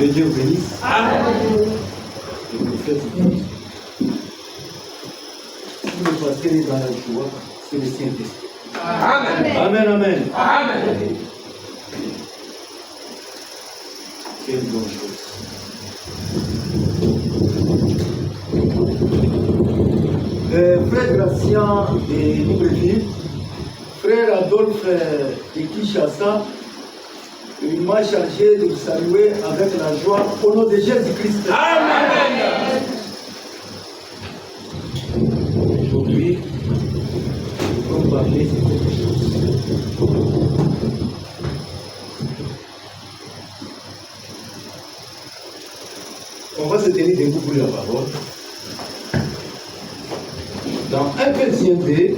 Que Dieu bénisse. Amen. Et que faites si le pasteur est dans la joie, c'est le Saint-Esprit. Amen. Amen, amen. Amen. Quelle bonne chose. Frère Gracien de Libreville, frère Adolphe de Kinshasa, il m'a chargé de vous saluer avec la joie au nom de Jésus-Christ. Amen. Aujourd'hui, nous allons parler de quelque chose. On va se tenir debout pour la parole. Dans 1 Corinthiens 2,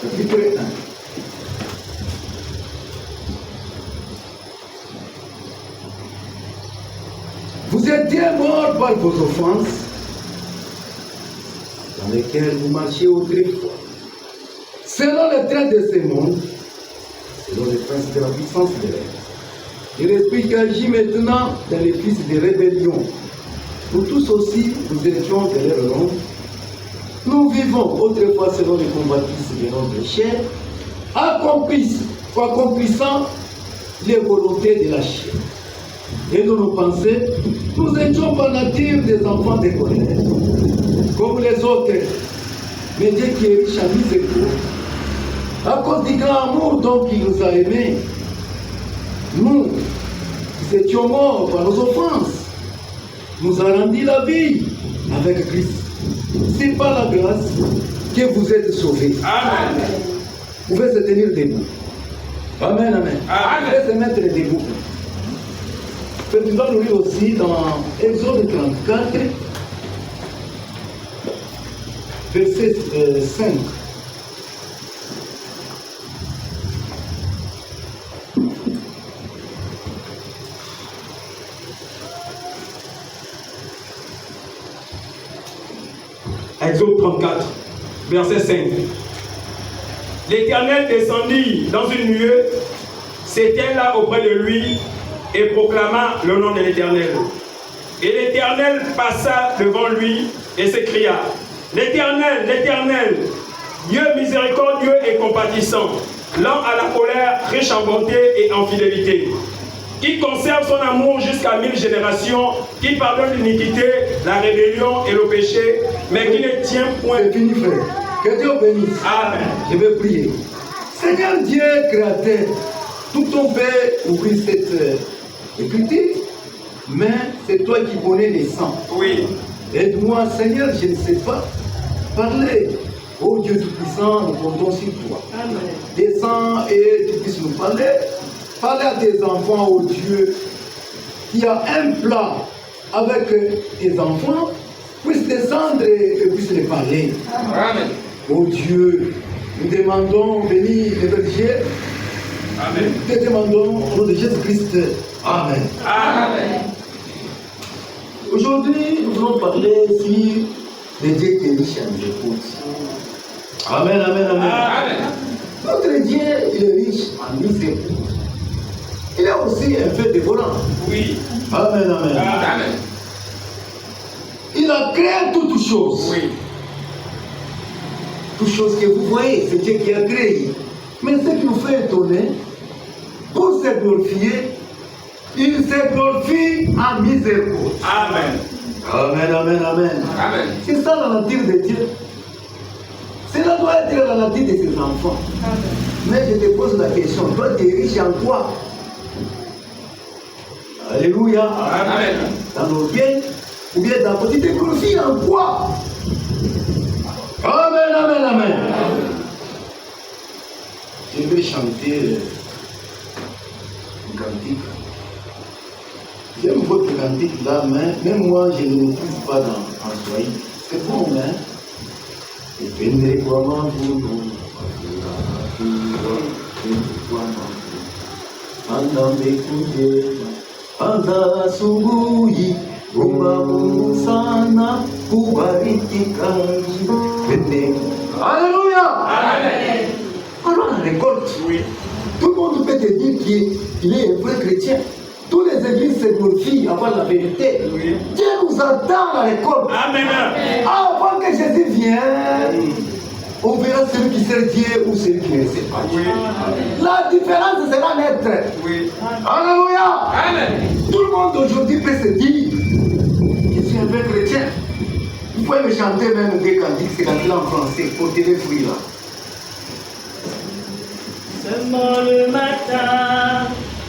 chapitre 1. Vous étiez morts par vos offenses, dans lesquelles vous marchiez autrefois, selon le train de ce monde, selon les principes de la puissance de l'air. Et l'esprit qui agit maintenant dans les fils de rébellion. Nous tous aussi, nous étions derrière l'homme. Nous vivons autrefois selon les convoitises de notre chair, accomplissant les volontés de la chair. Et dans nos pensées, nous étions par nature des enfants de colère, comme les autres. Mais Dieu qui est riche en miséricorde, à cause du grand amour dont il nous a aimés, nous, qui étions morts par nos offenses, nous a rendu la vie avec Christ. C'est par la grâce que vous êtes sauvés. Amen. Vous pouvez se tenir debout. Amen, amen. Amen. Vous pouvez se mettre debout. Nous allons lire aussi dans Exode 34, verset 5. Exode 34, verset 5. L'Éternel descendit dans une nuée, s'éteignit là auprès de lui et proclama le nom de l'Éternel. Et l'Éternel passa devant lui et s'écria: L'Éternel, l'Éternel, Dieu miséricordieux et compatissant, lent à la colère, riche en bonté et en fidélité, qui conserve son amour jusqu'à 1000 générations, qui pardonne l'iniquité, la rébellion et le péché, mais qui ne tient point. C'est fini, frère. Que Dieu bénisse. Amen. Je vais prier. Seigneur Dieu, créateur, tout ton père oublie cette écriture, mais c'est toi qui connais les sangs. Oui. Aide-moi, Seigneur, je ne sais pas parler. Oh Dieu Tout-Puissant, nous comptons sur toi. Amen. Descends et tu puisses nous parler. Parlez à tes enfants, oh Dieu, qui a un plan avec tes enfants, puisse descendre et puisse les parler. Amen. Oh Dieu, nous demandons, bénis les bergers. Amen. Nous te demandons au nom de Jésus-Christ. Amen. Amen. Aujourd'hui, nous allons parler sur le Dieu qui est riche en miséricorde. Amen, amen, amen. Amen. Notre Dieu, il est riche en miséricorde. Il est aussi un fait dévorant. Oui. Amen, amen. Amen. Il a créé toutes choses. Oui. Toutes choses que vous voyez, c'est Dieu qui a créé. Mais ce qui nous fait étonner, pour se glorifier, il se glorifie en miséricorde. Amen. Amen, amen, amen. Amen. C'est ça la nature de Dieu. Cela doit être la nature de ses enfants. Mais je te pose la question, toi tu es riche en quoi? Alléluia. Amen. Dans nos biens, ou bien dans tu te glorifies en quoi? Amen, amen, amen. Je vais chanter un cantique. J'aime votre cantique là, mais même moi je ne le trouve pas en Swahili. C'est bon, hein? Depende kwa mavuno, anda mbekuje, anda asubuhi, omba Mungu sana, kubariki kazi. Alléluia. Amen. Alors on récolte. Oui. Tout le monde peut te dire qu'il est un vrai chrétien. toutes les églises se glorifient avant la vérité. Oui. Dieu nous attend à l'école. Amen. Avant que Jésus vienne, on verra celui qui sert Dieu ou celui qui ne sait pas. Oui. La différence sera nette. Oui. Alléluia. Amen. Tout le monde aujourd'hui peut se dire, je suis un vrai chrétien. Vous pouvez me chanter même des cantiques, c'est la en français, pour que les fruits là. Seulement le matin,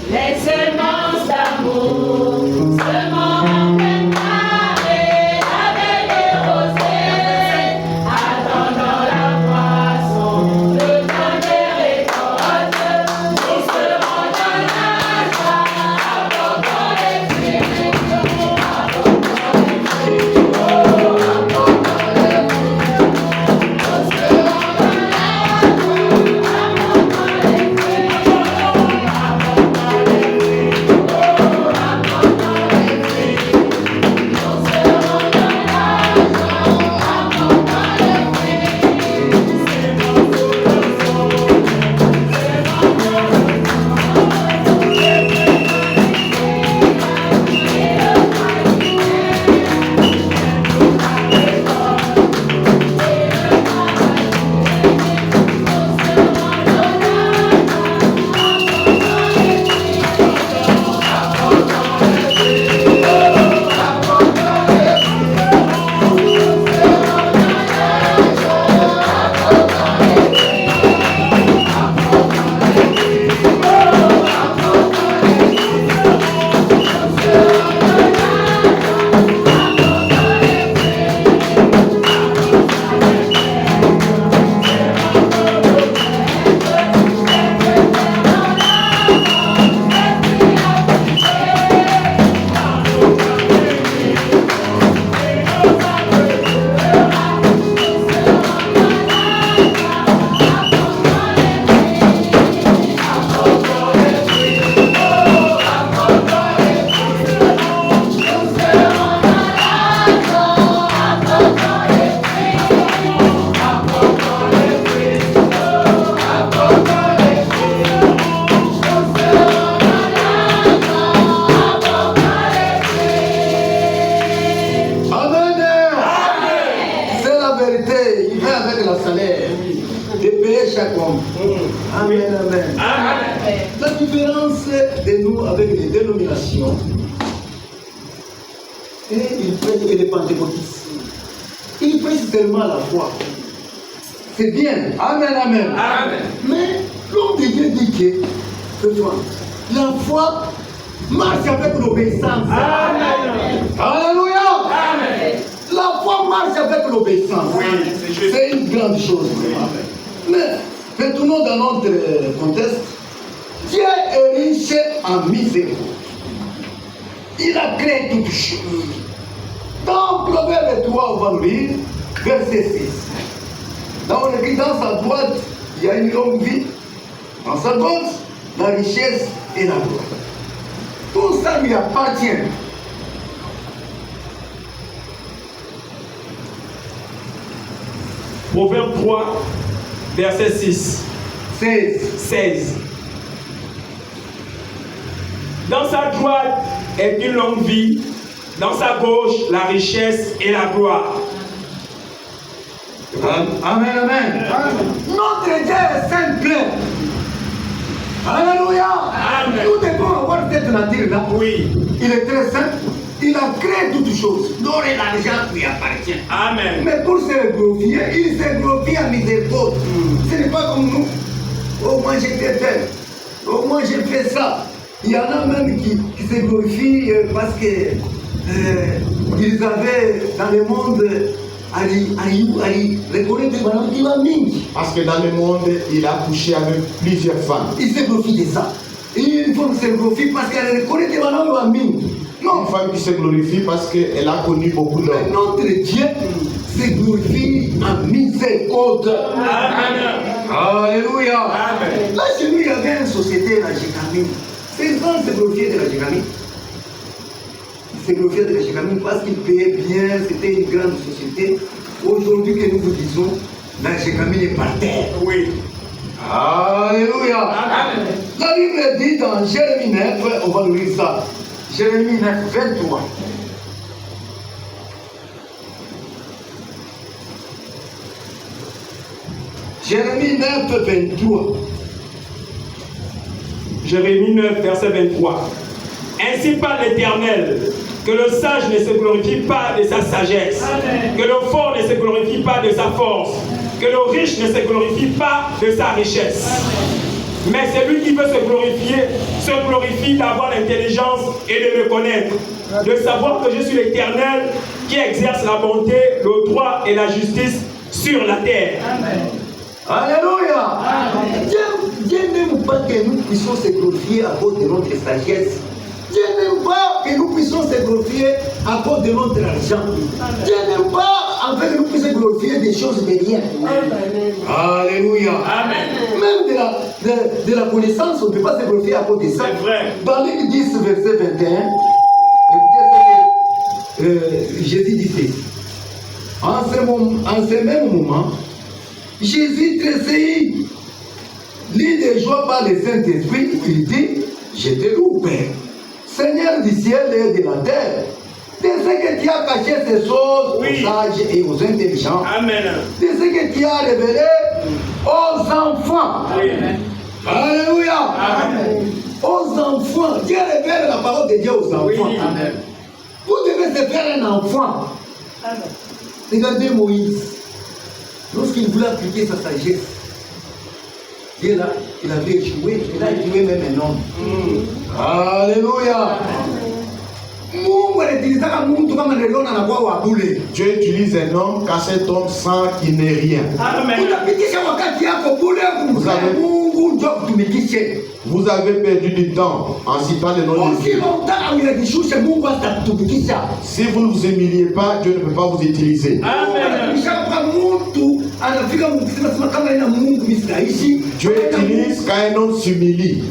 les semences d'amour, seulement en pleine marée, avec des rosées, attendant la moisson, le temps des récoltes, nous serons dans la joie, apportant les fruits, apportant les fruits, apportant les fruits, nous serons dans la joie, apportant les Amen, amen. Amen. La différence de nous avec les dénominations, et les pentecôtistes, ils prêchent seulement la foi. C'est bien. Amen, amen. Amen. Mais l'homme de Dieu dit que la foi marche avec l'obéissance. Amen. Alléluia. Amen. La foi marche avec l'obéissance. Oui, c'est juste. C'est une grande chose. Mais retournons dans notre contexte. Dieu est riche en miséricorde. Il a créé toutes choses. Dans Proverbe 3, on va nous lire, verset 6. Là, on écrit dans sa droite, il y a une longue vie. Dans sa gauche, la richesse et la gloire. Tout ça lui appartient. Proverbe 3, verset 6. 16. Dans sa droite est une longue vie, dans sa gauche la richesse et la gloire. Amen, amen. Notre Dieu est simple. Alléluia. Amen. Nous devons avoir cette nature-là. Oui. Il est très simple. Il a créé toutes choses. L'or et l'argent lui appartiennent. Amen. Mais pour se glorifier, il se glorifie en miséricorde. Ce n'est pas comme nous. Oh, moi j'étais tel. Oh, moi j'ai fait ça. Il y en a même qui se glorifient parce que ils avaient dans le monde parce que dans le monde, il a couché avec plusieurs femmes. Il se glorifie de ça. Il faut se glorifier parce qu'elle reconnaît des malheurs en mine. Non. Une femme qui se glorifie parce qu'elle a connu beaucoup d'hommes. Notre Dieu se glorifie en miséricorde. Amen. Alléluia. Amen. Là, chez nous, il y avait une société, la Jécamine. Ces gens se glorifiaient de la Jécamine. Ils se glorifiaient de la Jécamine parce qu'ils payaient bien, c'était une grande société. Aujourd'hui, que nous vous disons, la Jécamine est par terre. Oui. Alléluia. Amen. La Bible dit dans Jérémie 9, on va nous lire ça. Jérémie 9, 23. Jérémie 9, 23. Jérémie 9, verset 23. Ainsi parle l'Éternel, que le sage ne se glorifie pas de sa sagesse, que le fort ne se glorifie pas de sa force, que le riche ne se glorifie pas de sa richesse. Mais celui qui veut se glorifie d'avoir l'intelligence et de me connaître, de savoir que je suis l'Éternel qui exerce la bonté, le droit et la justice sur la terre. Amen. Alléluia. Dieu n'aime pas que nous puissions se glorifier à cause de notre sagesse. Dieu n'aime pas que nous puissions se glorifier à cause de notre argent. Dieu n'aime pas en fait que nous puissions glorifier des choses de rien. Alléluia. Amen. Même de la connaissance, on ne peut pas se glorifier à cause de ça. C'est vrai. Dans Luc 10, verset 21, écoutez ce que Jésus disait. En ce même moment, Jésus tressaillit, l'île de joie par le Saint-Esprit, il dit, je te loue, Père, Seigneur du ciel et de la terre, de ce que tu as caché ces choses aux sages et aux intelligents, Amen. de ce que tu as révélé aux enfants. Amen. Alléluia. Amen. Aux enfants. Dieu révèle la parole de Dieu aux enfants. Oui. Amen. Vous devez se faire un enfant. Amen. Regardez Moïse. Lorsqu'il voulait appliquer sa sagesse, Dieu là, il avait échoué. Il a échoué même un homme. Alléluia. Dieu utilise un homme car cet homme sent qu'il n'est rien. Amen. Vous avez perdu du temps en citant le nom de Dieu. Si vous ne vous humiliez pas, Dieu ne peut pas vous utiliser. Amen. Dieu utilise quand un homme s'humilie.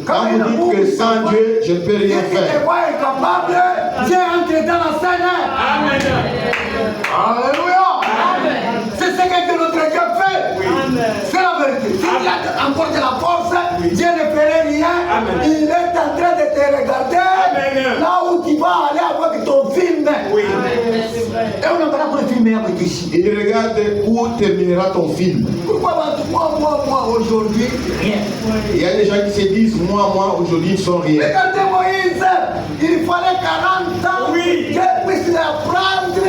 Quand vous dites que sans Dieu, je ne peux rien faire. Dieu entre dans la scène. Amen. Alléluia. C'est ce que notre Dieu fait. C'est la vérité. S'il a encore de la force, Dieu ne ferait rien. Amen. Il est en train de te regarder. Amen. Là où tu vas aller avec ton film. Oui. Et on n'a pas pour le filmer avec ici. Il regarde où terminera ton film. Pourquoi moi aujourd'hui, rien. Il y a des gens qui se disent, moi, aujourd'hui, ils ne sont rien. Regardez Moïse, il fallait 40 ans Oui. qu'il puisse apprendre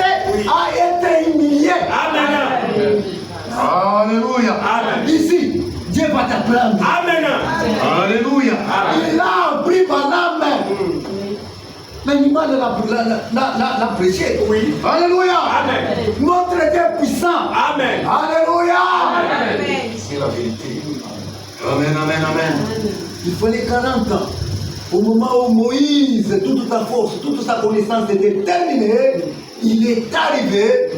à être humilié. Amen. Alléluia. Amen. Ici, Dieu va t'apprendre. Amen. Alléluia. Amen. Il a appris par la main. L'animal l'a prêché. Oui. Alléluia. Amen. Notre Dieu est puissant. Amen. Alléluia. Amen. C'est la vérité. Amen, amen, amen. Il fallait 40 ans. Au moment où Moïse, toute sa force, toute sa connaissance était terminée, il est arrivé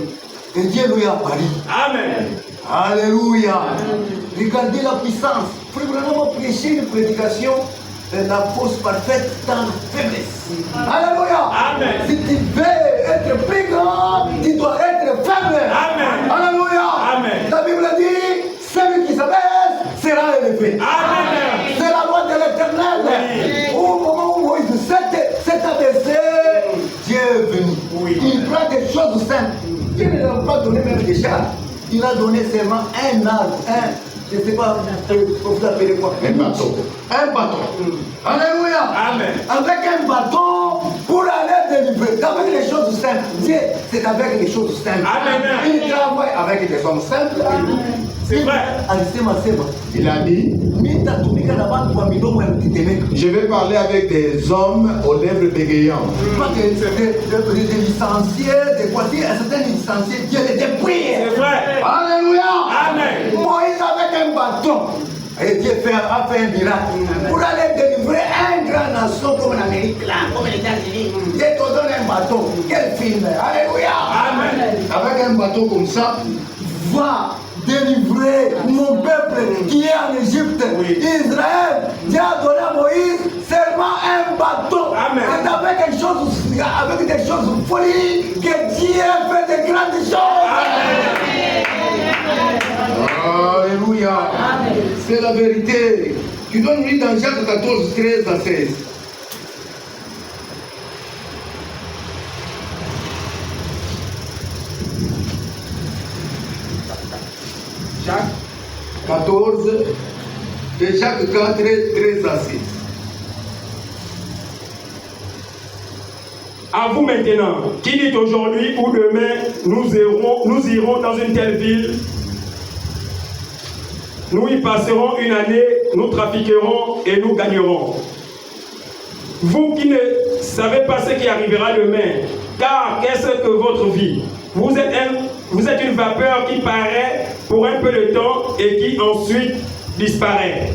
et Dieu lui a apparu. Amen. Alléluia. Regardez la puissance. Il faut vraiment prêcher une prédication de la force parfaite dans la faiblesse. Alléluia. Amen. Si tu veux être plus grand, tu dois être faible. Amen. Alléluia. Amen. La Bible dit, celui qui s'abaisse sera élevé. Amen. C'est la loi de l'Éternel. Oui. Au moment où Moïse s'est abaissé, Dieu est venu. Oui. Il prend des choses simples. Dieu ne leur a pas donné même des chars. Il a donné seulement un arbre, je ne sais pas, vous appelez quoi? Un bâton. Un bâton. Alléluia. Amen. Avec un bâton pour aller délivrer. Avec les choses simples. Dieu, c'est avec les choses simples. Amen. Il travaille avec des hommes simples. C'est vrai. Il a dit, je vais parler avec des hommes aux lèvres bégayants. Pas des licenciés, des voitures, certains licenciés, Dieu les dépouille. C'est vrai. Alléluia. Amen. Moïse avec un bâton. Et Dieu a fait un miracle. Pour aller délivrer une grande nation comme l'Amérique, là, comme les États-Unis. Dieu te donne un bâton. Quel film. Alléluia. Amen. Avec un bâton comme ça, va délivrer mon peuple qui est en Égypte. Oui. Israël, Dieu a donné à Moïse seulement un bâton. Amen. C'est avec des choses folies que Dieu fait de grandes choses. Alléluia. C'est la vérité. Tu dois nous lire dans Jacques 14, 13 à 16. 14 et Jacques 4, 13 à 6. À vous maintenant, qui dit aujourd'hui ou demain, nous irons dans une telle ville, nous y passerons une année, nous trafiquerons et nous gagnerons. Vous qui ne savez pas ce qui arrivera demain, car qu'est-ce que votre vie? Vous êtes une vapeur qui paraît pour un peu de temps et qui ensuite disparaît.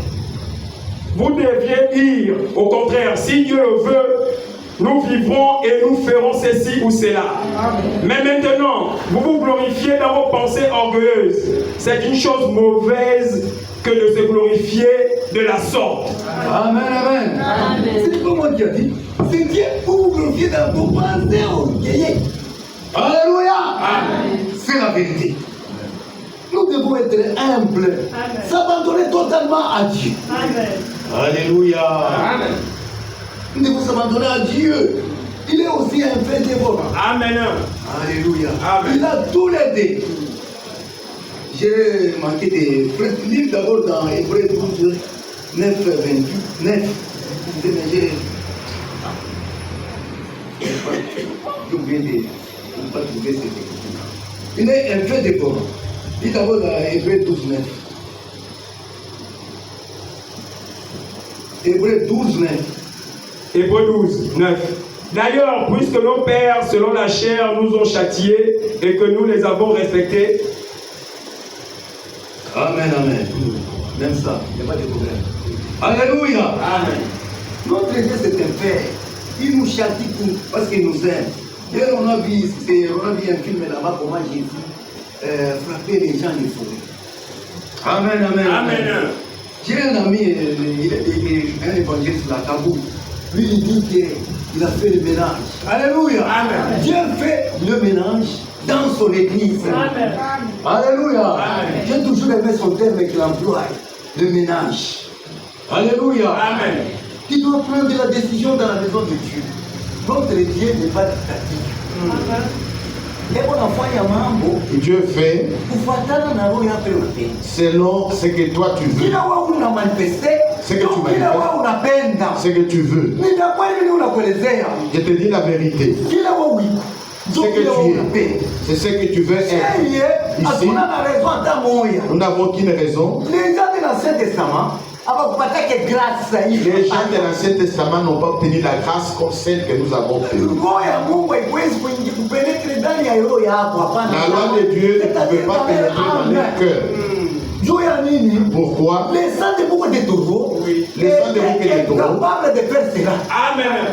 Vous deviez dire, au contraire, si Dieu le veut, nous vivrons et nous ferons ceci ou cela. Mais maintenant, vous vous glorifiez dans vos pensées orgueilleuses. C'est une chose mauvaise que de se glorifier de la sorte. Amen, amen. C'est comme Dieu a dit. C'est Dieu pour vous glorifier dans vos pensées orgueilleuses. Alléluia. C'est la vérité. Nous devons être humbles, s'abandonner totalement à Dieu. Alléluia. Amen. Nous devons s'abandonner à Dieu. Il est aussi un fait dévorant. Amen. Alléluia. Amen. Il a tous les dés. J'ai manqué de lire d'abord dans Hébreux 12, 9, 28, 9. J'ai oublié de ne pas trouver cette écriture. Il est un fait dévorant. Lis d'abord dans Hébreux 12, 9. Hébreux 12, 9. Hébreux 12, 9. D'ailleurs, puisque nos pères, selon la chair, nous ont châtiés et que nous les avons respectés. Amen, amen. Même ça, il n'y a pas de problème. Alléluia. Amen. Notre Dieu, c'est un père. Il nous châtie parce qu'il nous aime. Et on a vu un film là-bas, comment Jésus frappait les gens des forêts. Amen, amen. Amen. J'ai un ami, il est un évangéliste à Kaboul. Lui, il dit qu'il a fait le ménage. Alléluia. Amen. Dieu fait le ménage dans son église. Amen. Alléluia. Amen. J'ai toujours aimé son terme qu'il emploie, le ménage. Alléluia. Amen. Qui doit prendre la décision dans la maison de Dieu. Notre Dieu n'est pas dictatique. Et mon enfant, il y a mambo. Dieu fait selon ce que toi tu veux. Ce que tu manifestes. Ce que tu veux. Je te dis la vérité. Ce que tu es, c'est ce que tu veux être. Ici, nous n'avons qu'une raison. Les gens de l'Ancien Testament, les gens de l'Ancien Testament n'ont pas obtenu la grâce comme celle que nous avons obtenue. La loi de Dieu ne pouvait pas pénétrer dans leur cœur. Pourquoi? Les saints de Bouquet de Taureau étaient capables de faire cela. Amen.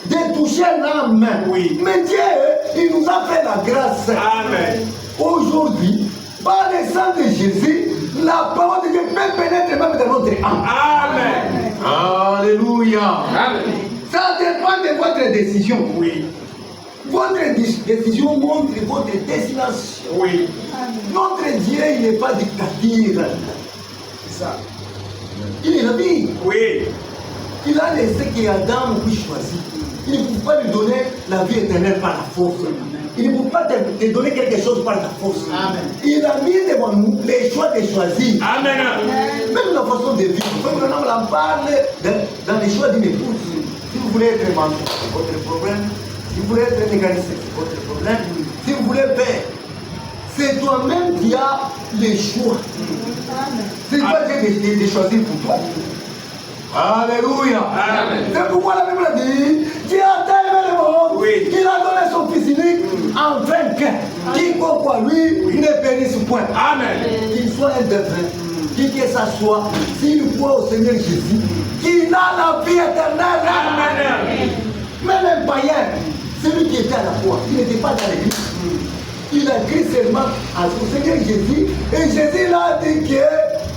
De toucher l'âme. Oui. Mais Dieu, il nous a fait la grâce. Amen. Aujourd'hui, par le sang de Jésus, la parole de Dieu peut pénétrer même dans notre âme. Amen. Alléluia. Amen. Ça dépend de votre décision. Oui. Votre décision montre votre destination. Oui. Notre Dieu, il n'est pas dictateur. C'est ça. Il est la vie. Oui. Il a laissé qu'Adam puisse choisir. Il ne peut pas lui donner la vie éternelle par la force. Il ne peut pas te donner quelque chose par la force. Amen. Il a mis devant nous les choix de choisir. Amen. Même la façon de vivre. Comme on en parle dans les choix d'une épouse. Si vous voulez être mentor, c'est votre problème. Si vous voulez être mécanicien, c'est votre problème. Si vous voulez faire, c'est toi-même qui as les choix. C'est toi qui as de choisir pour toi. Alléluia. Amen. C'est pourquoi la Bible dit, Dieu a tellement le monde, Oui. qu'il a donné son Fils unique en vainqueur. Quiconque à lui ne périsse point. Amen. Qu'il soit un devin, qui que ça soit, s'il croit au Seigneur Jésus, qu'il a la vie éternelle. Amen. Même un païen, celui qui était à la croix, il n'était pas dans l'église. Il a cru seulement au Seigneur Jésus, et Jésus l'a dit que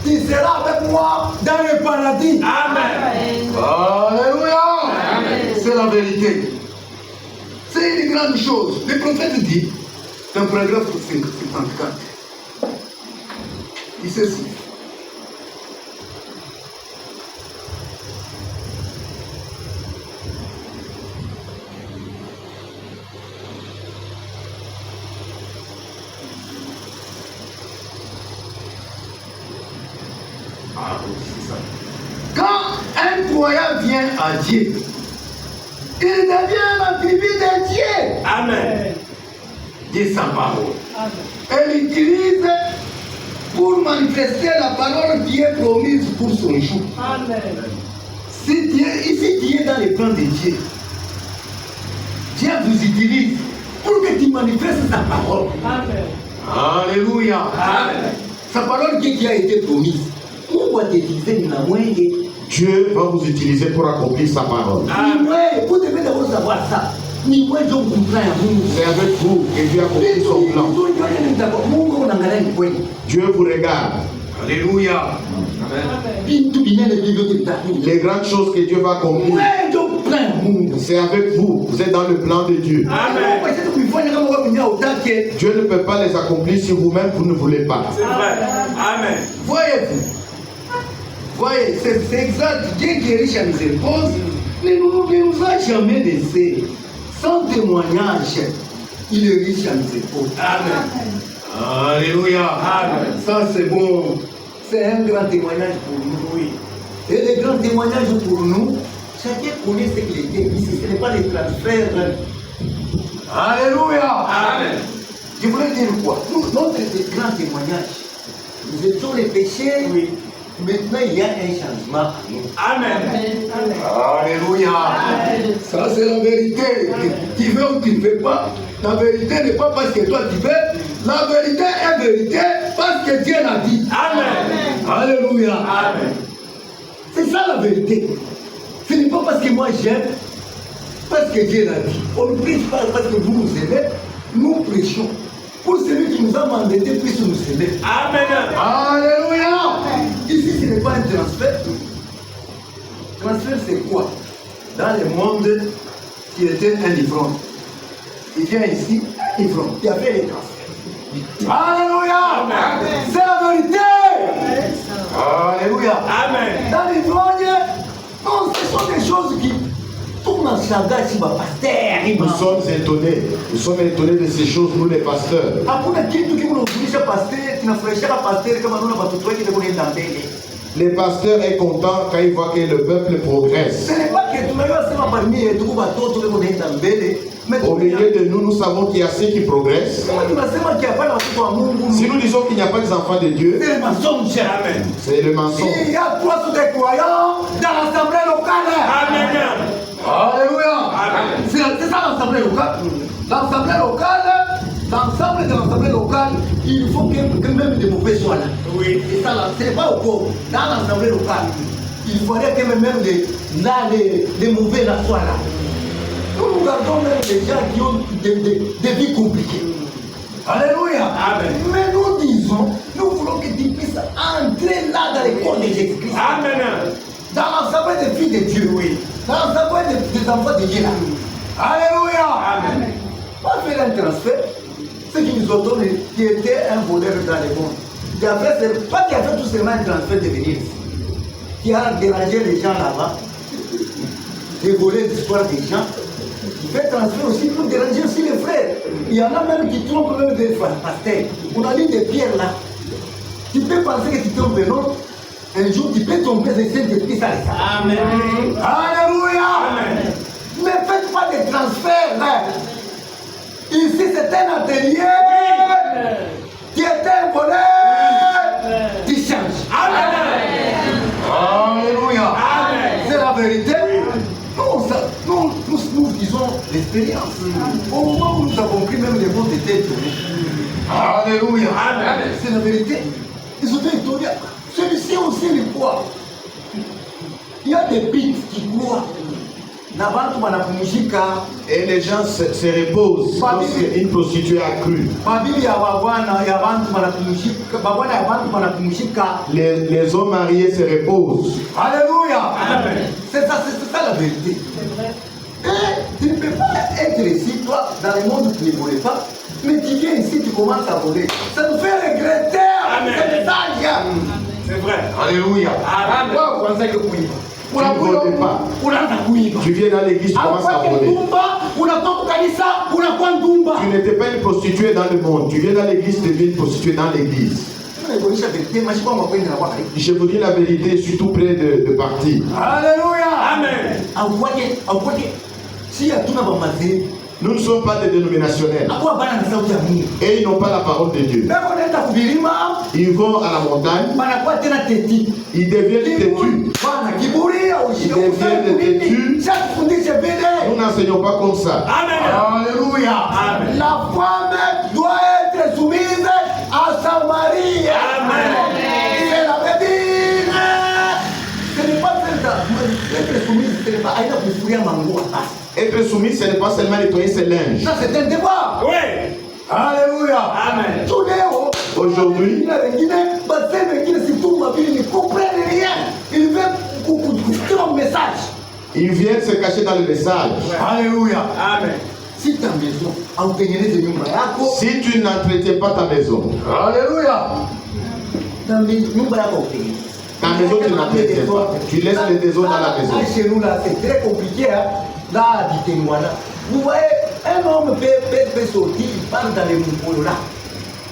tu seras avec moi dans le paradis. Amen. Alléluia. Amen. C'est la vérité. C'est une grande chose. Le prophète dit, dans le paragraphe 54, il ceci. Un croyant vient à Dieu. Il devient la tribu de Dieu. Amen. Dieu sa parole. Elle utilise pour manifester la parole qui est promise pour son jour. Amen. Si Dieu, ici Dieu est dans les plans de Dieu. Dieu vous utilise pour que tu manifestes sa parole. Amen. Alléluia. Amen. Sa parole qui a été promise. Pourquoi t'utiliser une moyenne? Dieu va vous utiliser pour accomplir sa parole. Vous devez d'abord savoir ça. C'est avec vous que Dieu accomplit son plan. Dieu vous regarde. Alléluia. Les grandes choses que Dieu va accomplir, c'est avec vous. Vous êtes dans le plan de Dieu. Amen. Dieu ne peut pas les accomplir si vous-même vous ne voulez pas. C'est vrai. Amen. Voyez-vous. Voyez, c'est exact. Dieu qui est riche à miséricorde ne nous a jamais laissé sans témoignage. Il est riche à miséricorde. Amen. Alléluia. Amen. Ça c'est bon. C'est un grand témoignage pour nous. Oui. Et les grands témoignages pour nous, chacun connaît ce qu'il était ici. Ce n'est pas les transferts. Alléluia. Amen. Je voulais dire quoi? Nous, notre grand témoignage, nous étions les péchés. Oui. Maintenant, il y a un changement. Amen. Alléluia. Ça, c'est la vérité. Tu veux ou tu ne veux pas. La vérité n'est pas parce que toi tu veux. La vérité est vérité parce que Dieu l'a dit. Amen. Alléluia. Amen. C'est ça la vérité. Ce n'est pas parce que moi j'aime, parce que Dieu l'a dit. On ne prêche pas parce que vous nous aimez. Nous prêchons. Pour celui qui nous a mandaté puisse nous aimer. Amen. Alléluia. Ici, ce n'est pas un transfert. Transfert, c'est quoi? Dans le monde, qui était un ivrogne. Il vient ici, un ivrogne. Il a fait les transferts. Alléluia. C'est la vérité. Alléluia. Amen. Dans l'ivrogne, non, ce sont des choses qui... Nous sommes étonnés. Nous sommes étonnés de ces choses, nous les pasteurs. Les pasteurs sont contents quand ils voient que le peuple progresse. Au milieu de nous, nous savons qu'il y a ceux qui progressent. Si nous disons qu'il n'y a pas des enfants de Dieu, c'est le mensonge. Il y a 3 croyants dans l'assemblée locale. Amen. Alléluia. C'est ça l'assemblée locale. L'assemblée locale, l'ensemble de l'assemblée locale, il faut que même des mauvais soient là. Oui. Et ça, ce n'est pas au cours. Dans l'assemblée locale, il faudrait que même les mauvais là soient là. Nous regardons même les gens qui ont des vies compliquées. Alléluia. Amen. Mais nous disons, nous voulons que tu puisses entrer là dans les corps de Jésus-Christ. Amen. Dans l'ensemble des filles de Dieu, oui. Dans l'ensemble des enfants de Dieu là. Alléluia. Amen. Pas faire un transfert. Ceux qui nous ont donné, qui était un voleur dans le monde. Qui a fait, pas qui a fait tout seulement un transfert de venir ici. Qui a dérangé les gens là-bas. Dévoilé l'histoire des gens. Il fait transfert aussi pour déranger aussi les frères. Il y en a même qui trompent même des pasteurs. On a mis des pierres là. Tu peux penser que tu trompes un autre. Un jour, tu peux tomber des scènes de Christ à ça. Amen. Alléluia. Amen. Ne faites pas de transfert là. Ici, c'est un atelier. Tu étais un voleur. Tu changes. Amen. Alléluia. Amen. C'est la vérité. Nous disons l'expérience. Au moment où nous avons pris même les mots de tête. Alléluia. Amen. C'est la vérité. Ils ont été étonnés. Celui-ci aussi le croit. Il y a des pics qui croient. Et les gens se reposent lorsqu'une prostituée a cru. Les hommes mariés se reposent. Alléluia. Amen. C'est ça la vérité. Et tu ne peux pas être ici, toi, dans le monde où tu ne volais pas, mais tu viens ici, tu commences à voler. Ça nous fait regretter. Amen. Ce message. C'est vrai. Alléluia. Amen. Pourquoi vous pensez que vous Tu ne voles pas. Tu viens dans l'église, tu commences à voler. Tu n'étais pas une prostituée dans le monde. Tu viens dans l'église, tu deviens une prostituée dans l'église. Je vous dis la vérité, je suis tout près de partir. Alléluia. Amen. Nous ne sommes pas des dénominationnels. Et ils n'ont pas la parole de Dieu. Ils vont à la montagne. Ils deviennent têtus. Nous n'enseignons pas comme ça. Amen. Alléluia. Amen. La femme doit être soumise à sa mari. Amen. C'est la dire. Ce n'est pas être soumise, ce n'est pas aller pour fouiller mango. Être soumis, ce n'est pas seulement nettoyer ses linges. Ça, c'est un devoir. Oui. Alléluia. Amen. Aujourd'hui, ne comprennent rien. Ils veulent écouter un message. ils viennent se cacher dans le message. Alléluia. Amen. Si ta maison, Si tu n'entretiens pas ta maison, Alléluia. ta maison tu n'entretiens pas. Tu laisses les désordres dans la maison. Chez nous, là, c'est très compliqué. Hein? Là, dites-moi là. Vous voyez, un homme peut sortir, il parle dans les mouvements là.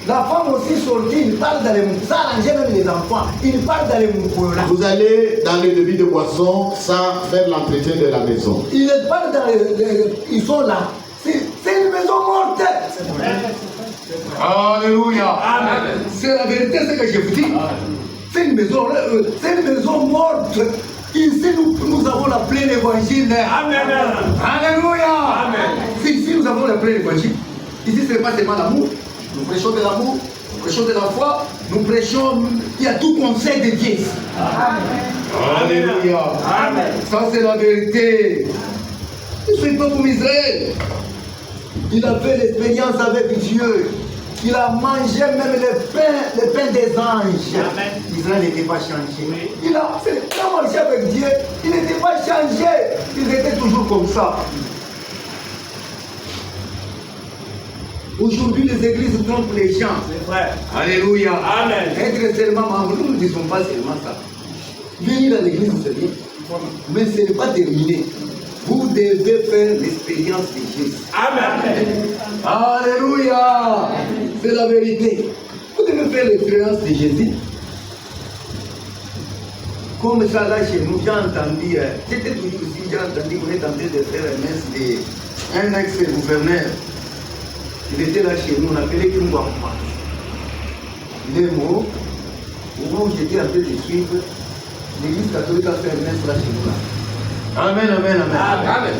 La femme aussi sortie, il parle dans les mouvements. Ça arrange même les enfants. Il parle dans les mouvements là. Vous allez dans le débit de boisson sans faire l'entretien de la maison. Ils parlent dans ils sont là. C'est une maison morte. Alléluia. Amen. C'est la vérité, ce que je vous dis. C'est une maison morte. Ici, nous avons la pleine évangile. Amen. Alléluia. Amen. Ici, nous avons la pleine évangile. Ici, ce n'est pas seulement l'amour. Nous prêchons de l'amour, nous prêchons de la foi, nous prêchons, il y a tout conseil de Dieu. Amen. Alléluia. Amen. Ça, c'est la vérité. Je ne suis pas comme Israël. Il a fait l'expérience avec Dieu. Il a mangé même le pain des anges. Amen. Israël n'était pas changé. Il a marché avec Dieu. Il n'était pas changé. Il était toujours comme ça. Aujourd'hui, les églises trompent les gens. C'est vrai. Alléluia. Amen. Être seulement membre, nous ne disons pas seulement ça. Venir à l'église, c'est bien. Mais ce n'est pas terminé. Vous devez faire l'expérience de Jésus. Amen. Alléluia. C'est la vérité. Vous devez faire l'expérience de Jésus. Comme ça, là, chez nous, j'ai entendu, j'étais toujours ici, j'ai entendu qu'on est en train de faire un ex-gouverneur. Il était là chez nous, on appelait Kimwamba. Les mots, au moment où j'étais en train de suivre, l'église catholique a fait un messe là chez nous. Là. Amen, amen, amen. Amen.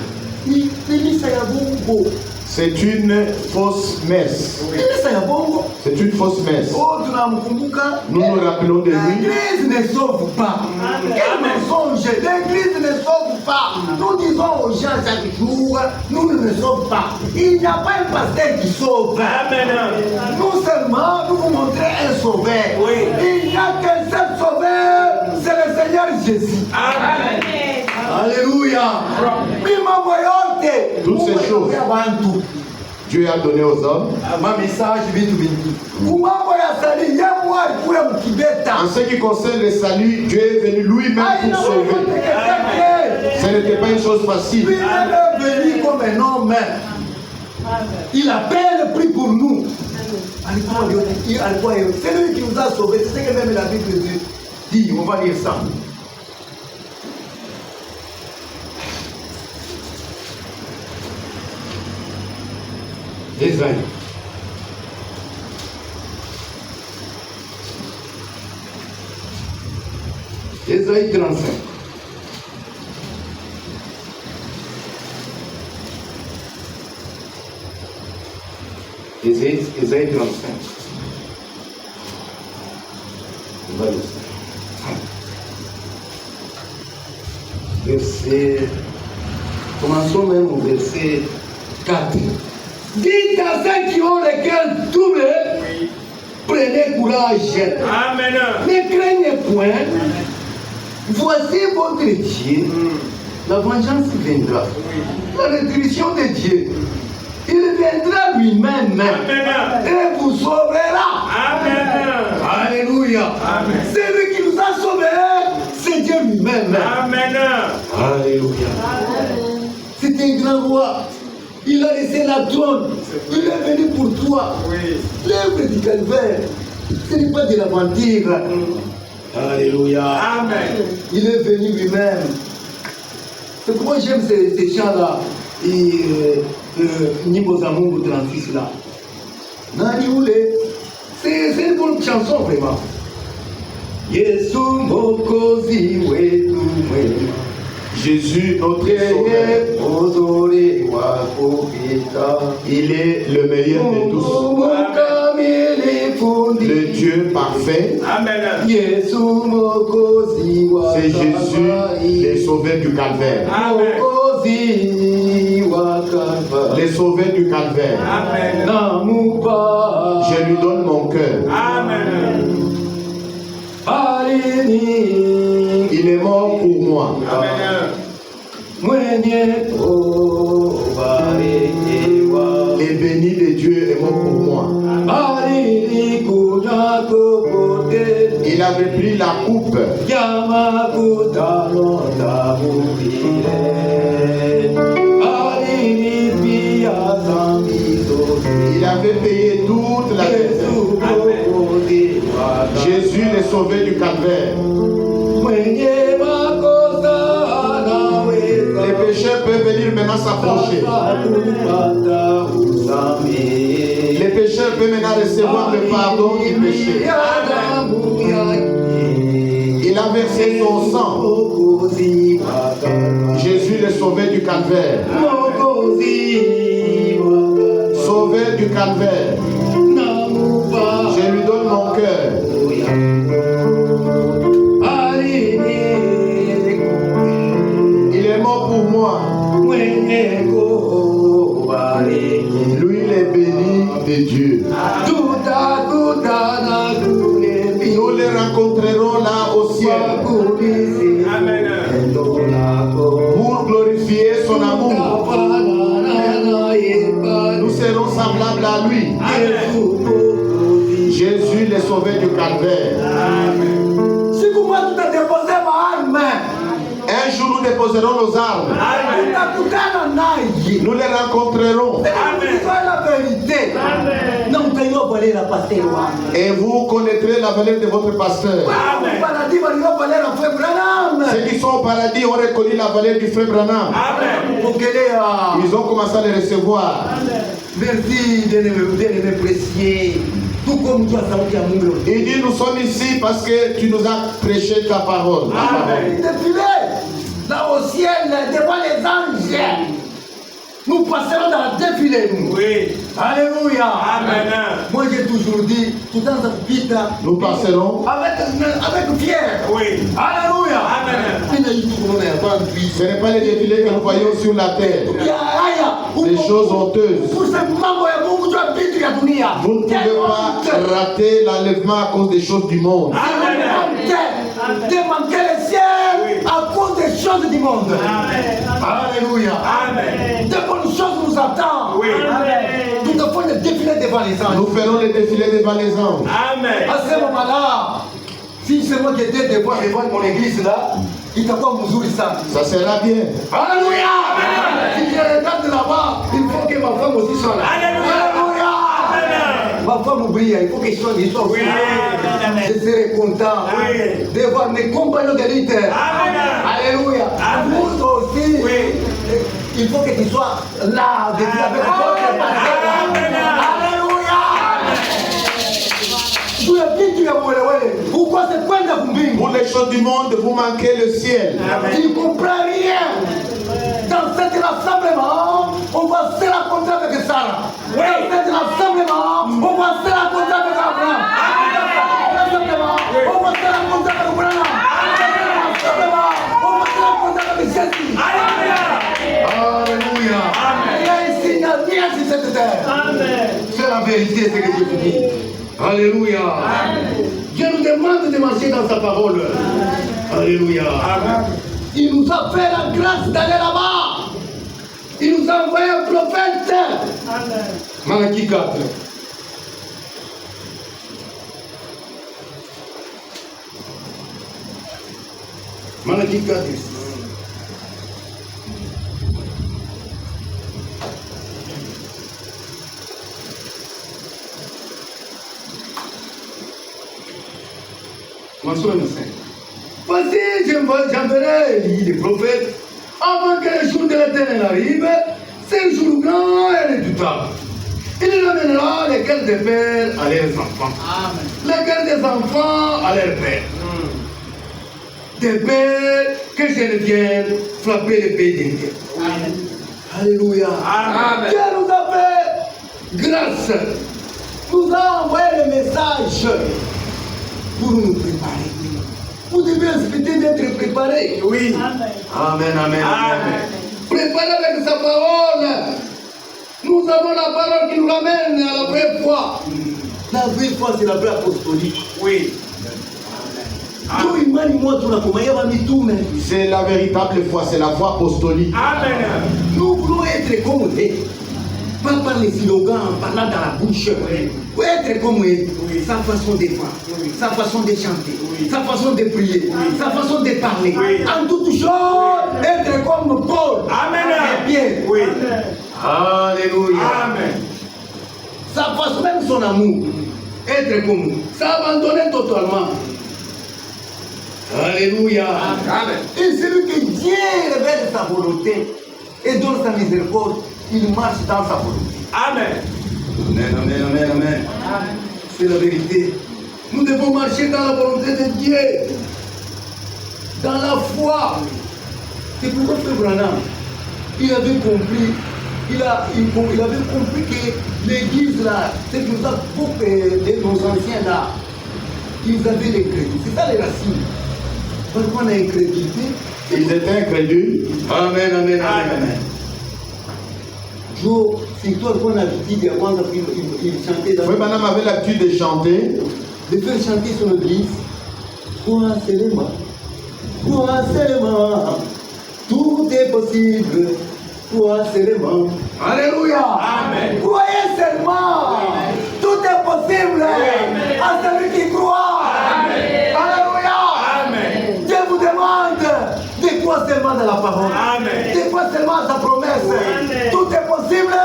C'est une fausse messe. C'est une fausse messe. Nous nous rappelons de lui. L'église ne sauve pas. Quel mensonge. L'église ne sauve pas. Nous disons aux gens chaque jour, nous ne sauvons pas. Il n'y a pas un pasteur qui sauve. Amen. Nous seulement, nous vous montrons un sauveur. Oui. Il n'y a qu'un seul sauveur, c'est le Seigneur Jésus. Amen. Alléluia. Toutes ces choses, Dieu a donné aux hommes. En ce qui concerne le salut, Dieu est venu lui-même pour sauver. Ce n'était pas une chose facile. Lui-même est venu comme un homme. Il a payé le prix pour nous. C'est lui qui nous a sauvés. C'est ce que même la Bible dit. On va lire ça. Ésaïe. Ésaïe 35. Ésaïe 35. On va lire ça. Verset. Commençons même au verset 4. Dites à ceux qui ont le cœur double, prenez courage. Amen. Ne craignez point. Voici votre Dieu. La vengeance viendra. La rétribution de Dieu. Il viendra lui-même et vous sauvera. Amen. Alléluia. Amen. C'est lui qui nous a sauvés. C'est Dieu lui-même. Amen. Alléluia. C'est un grand roi. Il a laissé la trône. Il est venu pour toi. Oui. L'œuvre du calvaire. Ce n'est pas de l'aventure. Alléluia. Amen. Il est venu lui-même. C'est pourquoi j'aime ces chants-là. Nyimbo za Mungu 36 là. Nani ule? C'est une bonne chanson vraiment. Yesu Mokozi wetu mwema. Jésus, notre Sauveur, il est le meilleur de tous. Le Dieu parfait. Amen. C'est Jésus, le Sauveur du Calvaire. Amen. Les sauveurs du Calvaire. Amen. Je lui donne mon cœur. Amen. Il est mort pour moi. Amen. Les bénis de Dieu est mort pour moi. Il avait pris la coupe. Il avait payé toute la dette. Jésus, le sauveur du Calvaire. Les pécheurs peuvent venir maintenant s'approcher. Les pécheurs peuvent maintenant recevoir le pardon du péché. Il a versé son sang. Jésus, le sauveur du Calvaire. Sauveur du Calvaire. Je lui donne mon cœur. Il est mort pour moi. Lui, il est béni de Dieu. Nous les rencontrerons là au ciel. Amen. Pour glorifier son amour. Nous serons semblables à lui. Jésus, le sauveur du Calvaire. Un jour, nous déposerons nos armes. Nous les rencontrerons. Et vous connaîtrez la valeur de votre pasteur. Ceux qui sont au paradis ont reconnu la valeur du frère Branham. Ils ont commencé à les recevoir. Merci de m'apprécier. Tout comme toi, ça dit à mon Dieu. Il dit, nous sommes ici parce que tu nous as prêché ta parole. Amen. Là au ciel, devant les anges, nous passerons dans le défilé. Oui. Alléluia. Amen. Moi j'ai toujours dit, tout dans cette vie, nous passerons avec fier. Oui. Alléluia. Amen. Ce n'est pas les défilés que nous voyons sur la terre. Des choses honteuses. Vous ne pouvez pas rater l'enlèvement à cause des choses du monde. De manquer le ciel à cause des choses du monde. Alléluia. Amen. De bonnes choses nous attendent. Oui. Nous devons le défiler devant les anges. Nous ferons les défilés devant les anges. Amen. À ce moment-là, si c'est moi qui étais devant mon église là, il t'a pas mesure ça. Ça sera bien. Alléluia. Si je regarde là-bas, il faut que ma femme aussi soit là. Alléluia. Ma femme brille, il faut qu'elle soit aussi. Oui. Je serai content de voir mes compagnons de lutte. Alléluia. Vous aussi, il faut que tu sois là, avec votre pasteur. Alléluia. Pourquoi c'est quoi de Pour les choses du monde, vous manquez le ciel. Tu ne comprends rien. Dans cet rassemblement, on va se rencontrer avec Sarah. Dans cet rassemblement, on va se rencontrer avec Abraham. Dans cet rassemblement, on va se rencontrer avec Branham. Dans cet rassemblement, on va se rencontrer avec Jésus. Alléluia. Il y a ici, il n'y a rien sur cette terre. C'est la vérité, ce que je vous dis. Alléluia. Dieu nous demande de marcher dans sa parole. Alléluia. Il nous a fait la grâce d'aller là-bas. Il nous a envoyé un prophète. Malachie 4. Malachie 4. Commençons le 5. Voici, j'enverrai Élie, les prophètes, avant que le jour de l'Éternel arrive, c'est le jour grand et redoutable. Il ramènera les cœurs des pères à leurs enfants, les cœurs des enfants à leurs pères. Des pères que je ne vienne frapper les pays des terres. Alléluia. Amen. Dieu nous a fait grâce. Nous a envoyé le message pour nous préparer. Vous devez respecter d'être préparé. Oui. Amen, amen, Amen. Préparé avec sa parole. Nous avons la parole qui nous ramène à la vraie foi. La vraie foi, c'est la vraie apostolique. Oui. C'est la véritable foi, c'est la foi apostolique. Amen. Nous voulons être comme eux. Pas par les slogans, en parlant dans la bouche. Pour être comme eux. Sa façon de voir, sa façon de chanter, sa façon de prier, sa façon de parler. En toute chose, être comme Paul. Amen. Et Pierre. Oui. Alléluia. Amen. Sa façon, même son amour. Être comme nous. S'abandonner totalement. Alléluia. Amen. Et celui que Dieu révèle sa volonté et donne sa miséricorde, il marche dans sa volonté. Amen. Amen, amen, amen, amen. C'est la vérité. Nous devons marcher dans la volonté de Dieu. Dans la foi. C'est pourquoi Frère Branham, il avait compris. Il avait compris que l'église là, c'est pour ça que nos anciens là, ils avaient les crédits. C'est ça les racines. Pourquoi on a incrédulité? Ils étaient incrédules. Amen, amen, amen, amen. Joe, c'est toi qu'on a dit avant il chantait dans. Oui, madame avait l'habitude de chanter. De faire chanter son église. Crois seulement. Crois seulement. Tout est possible. Crois seulement. Alléluia. Amen. Croyez seulement. Tout est possible. À celui qui croit. Amen. Alléluia. Amen. Dieu vous demande de croire seulement dans la parole. Amen. De croire seulement à sa promesse. Amen. Tout est possible à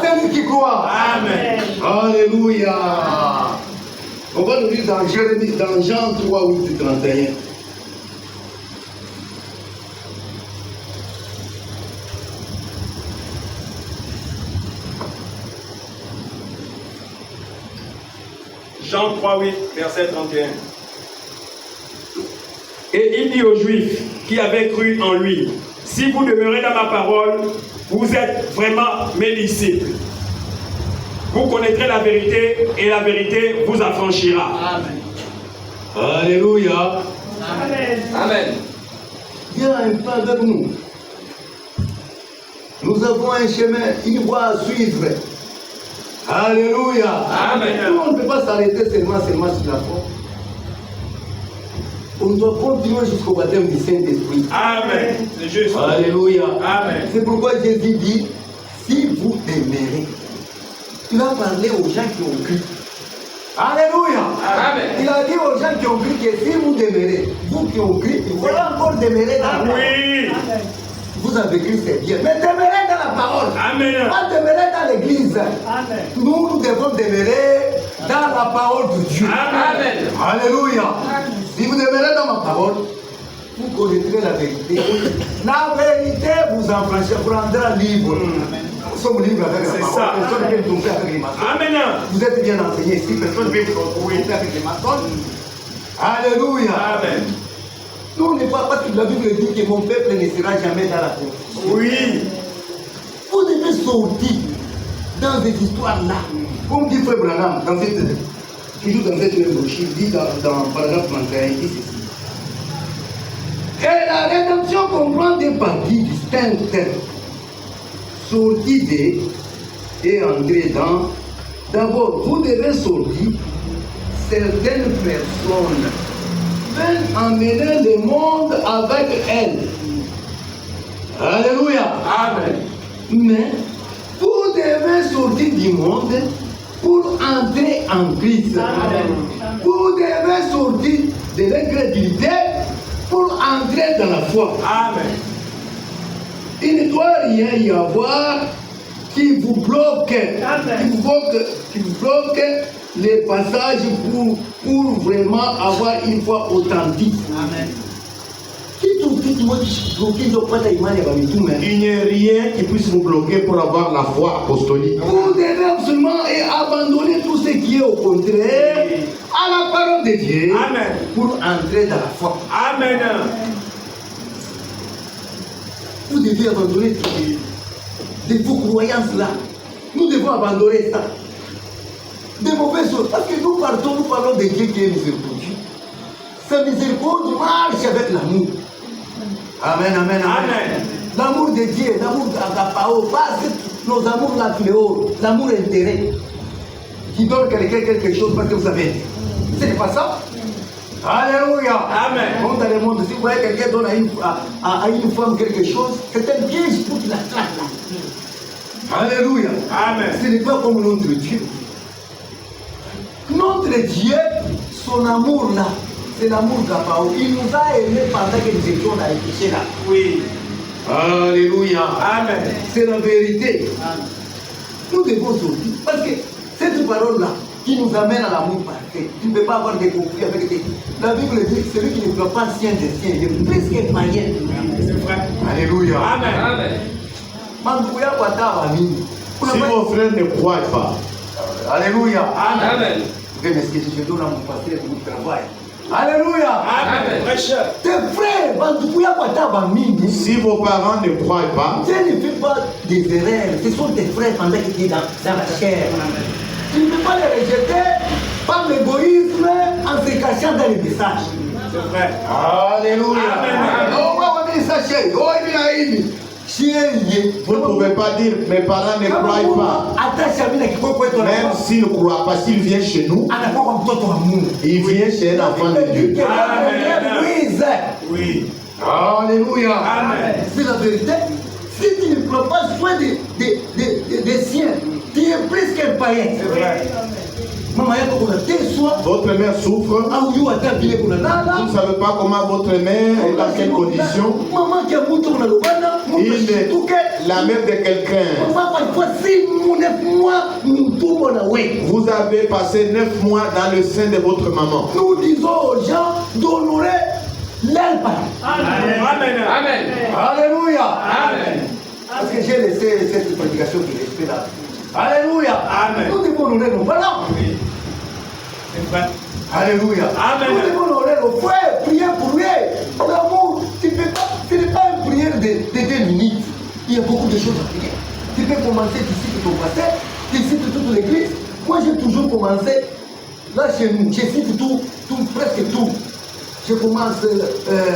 celui qui croit. Amen. Alléluia. On va nous lire dans Jérémie, dans Jean 3, 8 et 31. Jean 3, 8, verset 31. Et il dit aux Juifs qui avaient cru en lui, si vous demeurez dans ma parole, vous êtes vraiment mes disciples. Vous connaîtrez la vérité et la vérité vous affranchira. Amen. Alléluia. Amen. Amen. Viens un peu avec nous. Nous avons un chemin, une voie à suivre. Alléluia. Amen. On ne peut pas s'arrêter seulement sur la foi. On doit continuer jusqu'au baptême du Saint-Esprit. Amen. C'est juste. Alléluia. Amen. C'est pourquoi Jésus dit, si vous demeurez, il a parlé aux gens qui ont cru. Alléluia. Amen. Il a dit aux gens qui ont cru que si vous demeurez, vous qui ont cru, il faut encore demeurer dans la parole. Oui. Vous avez cru, c'est bien. Mais demeurez dans la parole. Amen. Pas demeurer dans l'église. Nous devons demeurer dans la parole de Dieu. Amen. Alléluia. Si vous demeurez dans ma parole, vous connaîtrez la vérité. La vérité vous rendra libre. Nous sommes libres avec la C'est parole. ça. Personne ne vient nous tromper avec les maçons. Amen. Vous êtes bien enseigné ici. Personne ne vient vous tromper avec les maçons. Alléluia. Amen. Nous, on n'est pas, parce que la Bible dit que mon peuple ne sera jamais dans la confusion. Oui. Vous devez sortir dans ces histoires-là. Comme dit Frère Branham, toujours dans cette brochure, dit dans paragraphe 31, il dit ceci. Et la rédemption comprend des parties distinctes. Sortir et entrer dans. D'abord, vous devez sortir certaines personnes. Veulent emmener le monde avec elles. Alléluia. Amen. Mais vous devez sortir du monde pour entrer en Christ. Amen. Vous devez sortir de l'incrédulité pour entrer dans la foi. Amen. Il ne doit rien y avoir qui vous bloque, qui vous bloque les passages pour vraiment avoir une foi authentique. Amen. Il n'y a rien qui puisse vous bloquer pour avoir la foi apostolique. Vous devez absolument abandonner tout ce qui est au contraire à la parole de Dieu. Amen. Pour entrer dans la foi. Amen. Vous devez abandonner de vos croyances là. Nous devons abandonner ça. Des mauvaises choses. Parce que nous parlons de Dieu qui est miséricordieux. Sa miséricorde marche avec l'amour. Amen, amen, amen. L'amour de Dieu, l'amour d'Agapao, pas nos amours là fléau, l'amour intérêt. Qui donne quelqu'un quelque chose parce que vous avez. Ce n'est pas ça. Alléluia. Amen. Dans le monde, si vous voyez quelqu'un donne à une femme quelque chose, c'est un piège pour qu'il la traque là. Alléluia. Amen. Ce n'est pas comme notre Dieu. Notre Dieu, son amour là, c'est l'amour d'Agapao. Il nous a aimés pendant que nous étions dans les péchés là. Oui. Alléluia. Amen. C'est la vérité. Amen. Nous devons sortir. Parce que cette parole-là, qui nous amène à l'amour parfait, tu ne peux pas avoir des conflits avec des... La Bible dit que celui qui ne voit pas sien des siens, il est plus que païen. C'est vrai. Alléluia. Amen. Amen. Si vos frères ne croient pas, Alléluia. Amen. Je m'excuse, je donne à mon pasteur pour le travail. Alléluia. Amen. Prêcheur. Tes frères, si vos parents ne croient pas, Dieu ne fait pas des erreurs. Ce sont tes frères pendant que tu es dans la chair. Tu ne peux pas les rejeter par l'égoïsme en se cachant dans les messages. C'est vrai. Alléluia. vous ne pouvez pas dire mes parents ne croient pas. Même s'ils ne croient pas, s'ils viennent chez nous, ils viennent chez un enfant de Dieu. Amen. Oui. Alléluia. Amen. C'est la vérité. Si tu ne prends pas soin des siens, tu es plus qu'un païen. C'est vrai. Votre mère souffre. Vous ne savez pas comment votre mère est dans quelle condition. Il est la mère de quelqu'un. Vous avez passé 9 mois dans le sein de votre maman. Nous disons aux gens d'honorer leurs parents. Amen. Amen. Alléluia. Amen. Parce que j'ai laissé cette prédication qui est là. Alléluia. Amen. Nous devons honorer nos parents. Oui. C'est vrai. Alléluia. Amen. Nous devons honorer nos frères, prier pour eux. L'amour, ce n'est pas une prière de 2 minutes. Il y a beaucoup de choses à prier. Tu peux commencer d'ici de ton pasteur, tu cites toute l'église. Moi, j'ai toujours commencé, là chez nous, je cite tout, presque tout. Je commence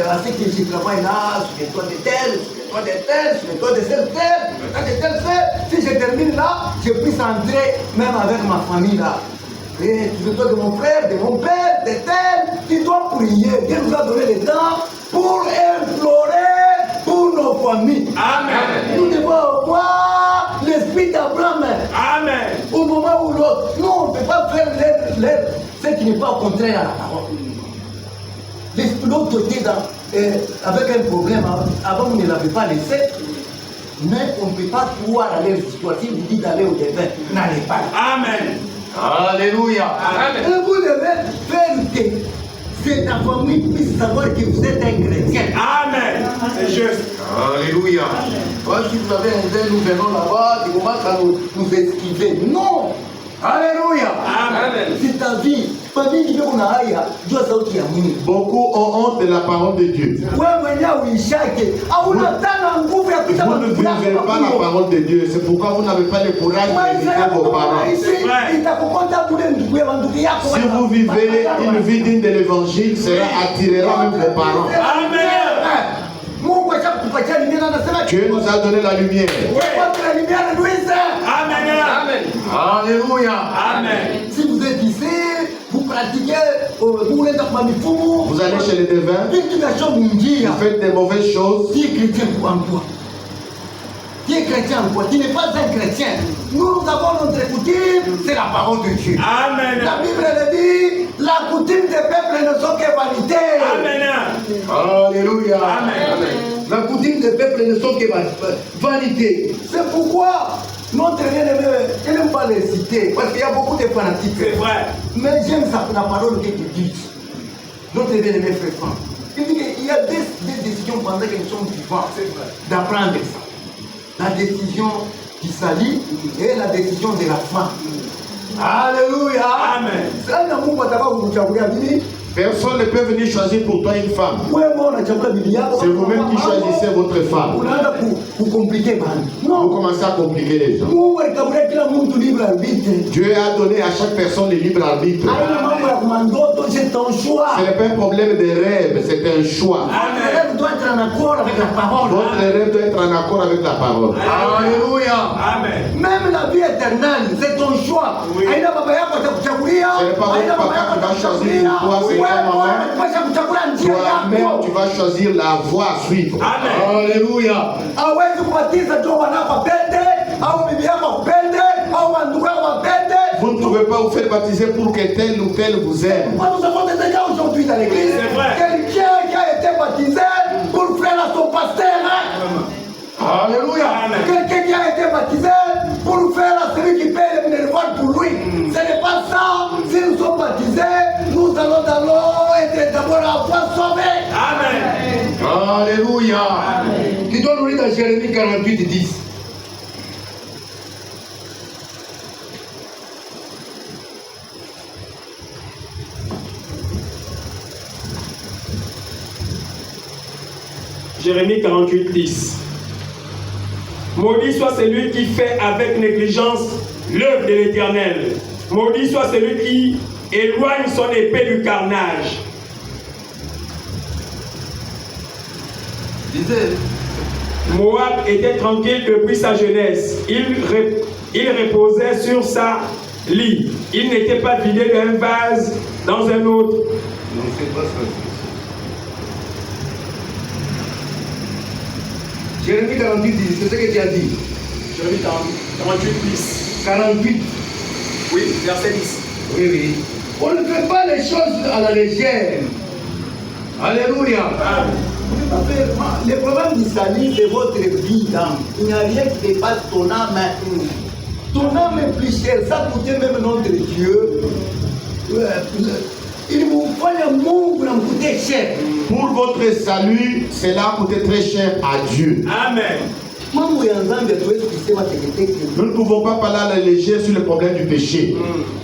à ce que je travaille là, sur les toits de tel, sur les toits de tel, sur les toits de tel, sur les toits de tel. Si je termine là, je puisse entrer même avec ma famille là. Et tu veux de mon frère, de mon père, de tel, tu dois prier. Dieu nous a donné le temps pour implorer pour nos familles. Amen. Nous devons avoir l'esprit d'Abraham. Amen. Au moment où l'autre, nous on ne peut pas faire ce qui n'est pas contraire à la parole. L'autre était avec un problème, avant vous ne l'avez pas laissé, mais on ne peut pas pouvoir aller à l'histoire. Si vous dites d'aller au devin, n'allez pas. Amen. Alléluia. Amen. Et vous devez faire que ta famille puisse savoir que vous êtes un chrétien. Amen. C'est juste. Alléluia. Si vous avez un verre, nous venons là-bas, tu commences à nous esquiver. Non. Alléluia. Amen. C'est ta vie. Beaucoup ont honte de la parole de Dieu. Vous ne vivez pas la parole de Dieu. C'est pourquoi vous n'avez pas le courage d'éviter vos parents. Si vous vivez une vie digne de l'évangile, cela attirera même vos parents. Amen. Dieu nous a donné la lumière. Amen. Amen. Alléluia. Amen. Si vous êtes ici, vous pratiquez, vous allez chez les devins, vous faites des mauvaises choses. Qui est chrétien en toi? Qui est chrétien en toi? Qui n'est pas un chrétien? Nous avons notre coutume, c'est la parole de Dieu. Amen. La Bible le dit, la coutume des peuples ne sont que vanité. Amen. Alléluia. Amen. La coutume des peuples ne sont que vanité. C'est pourquoi Notre bien-aimé, je n'aime pas les citer, parce qu'il y a beaucoup de fanatiques. C'est vrai. Mais j'aime ça, la parole qu'il dit. Notre bien-aimé frère Franck. Il dit qu'il y a des décisions pendant que nous sommes vivants, d'apprendre ça. La décision du salut et la décision de la fin. Alléluia. Amen. Personne ne peut venir choisir pour toi une femme. C'est vous-même qui choisissez votre femme. Vous commencez à compliquer les gens. Dieu a donné à chaque personne le libre arbitre. Ce n'est pas un problème de rêve, c'est un choix. Votre rêve doit être en accord avec la parole. Votre rêve doit être en accord avec la parole. Alléluia. Amen. Même la vie éternelle, c'est ton choix. Ce n'est pas votre papa qui va choisir pour toi, c'est ta maman. Toi-même, tu vas choisir la voie à suivre. Amen. Alléluia. Vous ne pouvez pas vous faire baptiser pour que tel ou tel vous aime. Nous avons des gens aujourd'hui dans l'église. Quelqu'un qui a été baptisé pour faire à son pasteur. Alléluia. Quelqu'un qui a été baptisé pour faire à celui qui paie le minerval pour lui. Ce n'est pas ça. Si nous sommes baptisés, nous allons être d'abord à fois sauvés. Amen. Alléluia. Qui doit nous lire dans Jérémie 48, 10. Jérémie 48, 10. Maudit soit celui qui fait avec négligence l'œuvre de l'Éternel. Maudit soit celui qui éloigne son épée du carnage. Moab était tranquille depuis sa jeunesse. Il reposait sur sa lit. Il n'était pas vidé d'un vase dans un autre. Non, c'est pas ça. Jérémie 48, 10, c'est ce que tu as dit. Jérémie 48, 10. 48. Oui, verset 10. Oui, oui. On ne fait pas les choses à la légère. Alléluia. Le problème du salut, c'est votre vie d'âme. Il n'y a rien qui dépasse ton âme. Ton âme est plus chère. Ça coûtait même notre Dieu. Il vous fait le monde pour nous coûter cher. Pour votre salut, cela a coûté très cher à Dieu. Amen. Nous ne pouvons pas parler à la légère sur le problème du péché.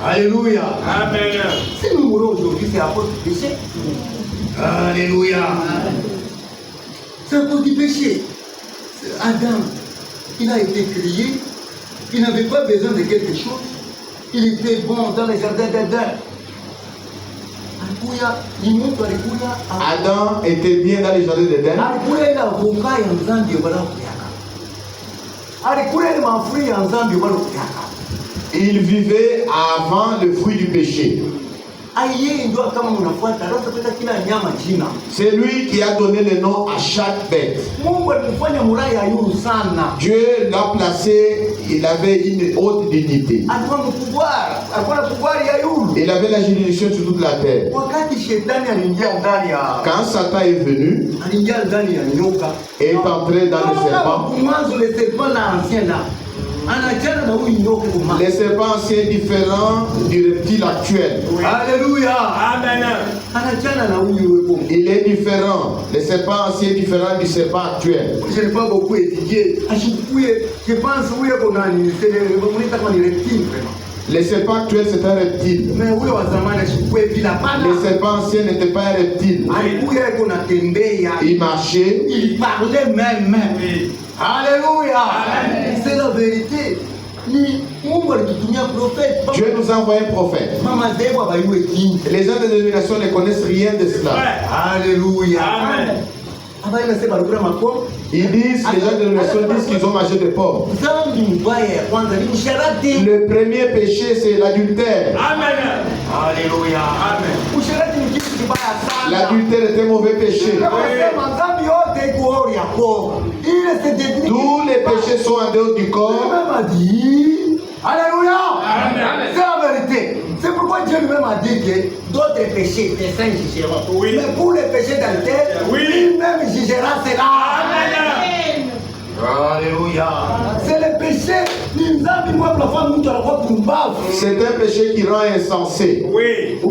Alléluia. Amen. Si nous mourons aujourd'hui, c'est à cause du péché. Alléluia. C'est à cause du péché. Adam, il a été créé. Il n'avait pas besoin de quelque chose. Il était bon dans le jardin d'Éden. Adam était bien dans les jardins d'Éden. Il vivait avant le fruit du péché. C'est lui qui a donné le nom à chaque bête. Dieu l'a placé, il avait une haute dignité. Il avait la juridiction sur toute la terre. Quand Satan est venu et est entré dans le serpent, les serpents anciens différents du reptile actuel. Alléluia. Amen. Il est différent. Les serpents anciens différents du serpent actuel. Je n'ai pas beaucoup étudié. Je pense que c'est le reptile. Les serpents actuels, c'est un reptile. Les serpents anciens n'étaient pas un reptile. Il marchait. Il parlait même. Alléluia. C'est la vérité. Dieu nous a envoyé un prophète. Les gens de dénomination ne connaissent rien de cela. Alléluia. Amen. Ils disent, les gens de dénomination disent qu'ils ont mangé des pommes. Le premier péché, c'est l'adultère. Amen. Alléluia. Amen. L'adultère est un mauvais péché. Tous les péchés sont en dehors du corps. Alléluia. Amen. C'est la vérité. C'est pourquoi Dieu lui-même a dit que d'autres péchés, les saints jugeront. Oui. Mais pour les péchés d'adultère, oui, lui-même jugera cela. Amen. Alléluia. C'est le péché. C'est un péché qui rend insensé. Oui. Si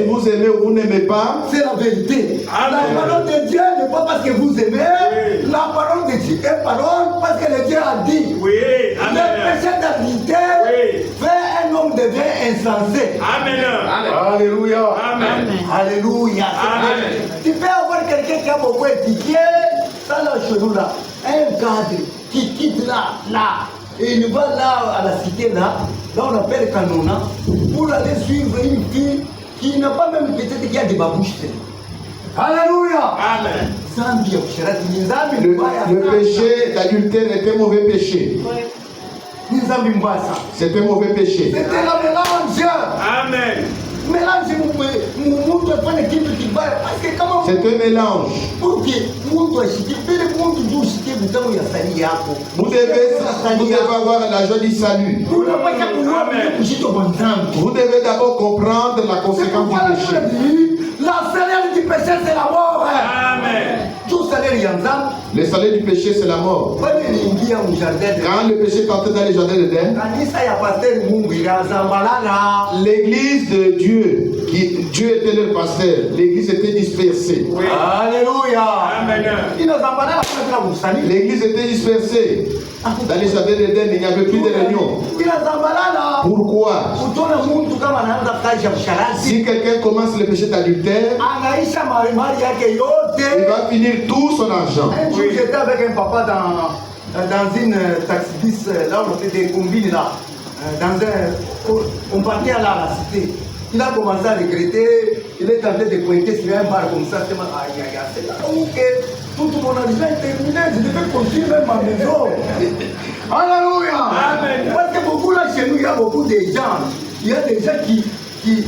vous aimez ou vous n'aimez pas, c'est la vérité. Amen. La parole de Dieu n'est pas parce que vous aimez. Oui. La parole de Dieu est parole parce que le Dieu a dit. Oui. Amen. Le péché d'adultère Oui. fait un homme devient insensé. Amen. Alléluia. Amen. Alléluia. Amen. Tu peux avoir quelqu'un qui a beaucoup étudié, ça là, chez nous là, un cadre qui quitte là, et il va là à la cité là on appelle Canona, pour aller suivre une fille qui n'a pas même peut-être qui a des babouches. Alléluia. Amen. le péché d'adultère est un mauvais péché. C'est un mauvais péché. C'était la mélange. Amen. Mélange, c'est un mélange. Vous devez avoir la joie du salut. Vous devez d'abord comprendre la conséquence du péché. La salaire du péché, c'est la mort. Amen. Tout salaire, le salaire du péché, c'est la mort. Quand le péché est entré dans les jardins d'Éden, l'église de Dieu, Dieu était le pasteur, l'église était dispersée. Oui. Alléluia. Amen. L'église était dispersée. Dans les jardins d'Éden, il n'y avait plus de réunion. Pourquoi? Si quelqu'un commence le péché d'adultère, il va finir tout son argent. Un jour, j'étais avec un papa dans une taxi-bis, là on était des combines là. On partait à la cité. Il a commencé à regretter, il est en train de pointer sur un bar comme ça. C'est là où tout mon argent est terminé, je devais construire même ma maison. Alléluia. Amen. Parce que beaucoup là chez nous, il y a beaucoup de gens. Il y a des gens qui il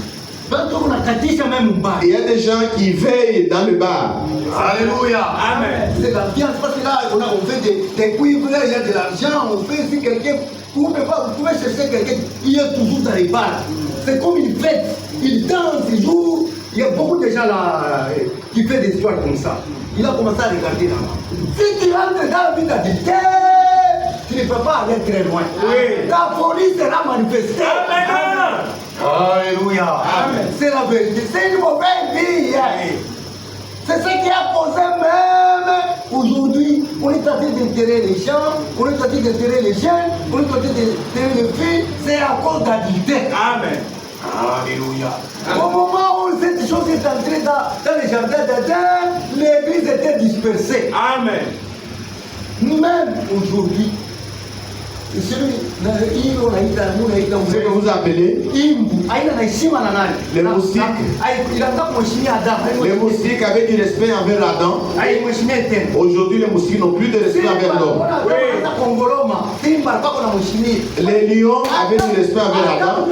y a des gens qui veillent dans le bar. Alléluia. Amen. C'est l'ambiance parce que là, on fait des cuivres, il y a de l'argent, on fait si quelqu'un. Vous pouvez chercher quelqu'un qui est toujours dans les bars. C'est comme une fête. Il danse, il joue. Il y a beaucoup de gens là qui font des histoires comme ça. Il a commencé à regarder là-bas. Si tu rentres dans la vie d'adultère, tu ne peux pas aller très loin. Oui. Ta folie sera manifestée. Amen. Alléluia. C'est la vérité. C'est une mauvaise vie. C'est ce qui a posé même aujourd'hui. On est en train d'enterrer les gens, on est en train d'enterrer les jeunes, on est en train d'enterrer les filles. C'est à cause d'adultère. Amen. Alléluia. Au moment où cette chose est entrée dans les jardins d'Éden, l'église était dispersée. Amen. Même aujourd'hui, ce que vous appelez les moustiques. Les moustiques avaient du respect envers Adam. Aujourd'hui, les moustiques n'ont plus de respect envers l'homme. Les lions avaient du respect envers Adam.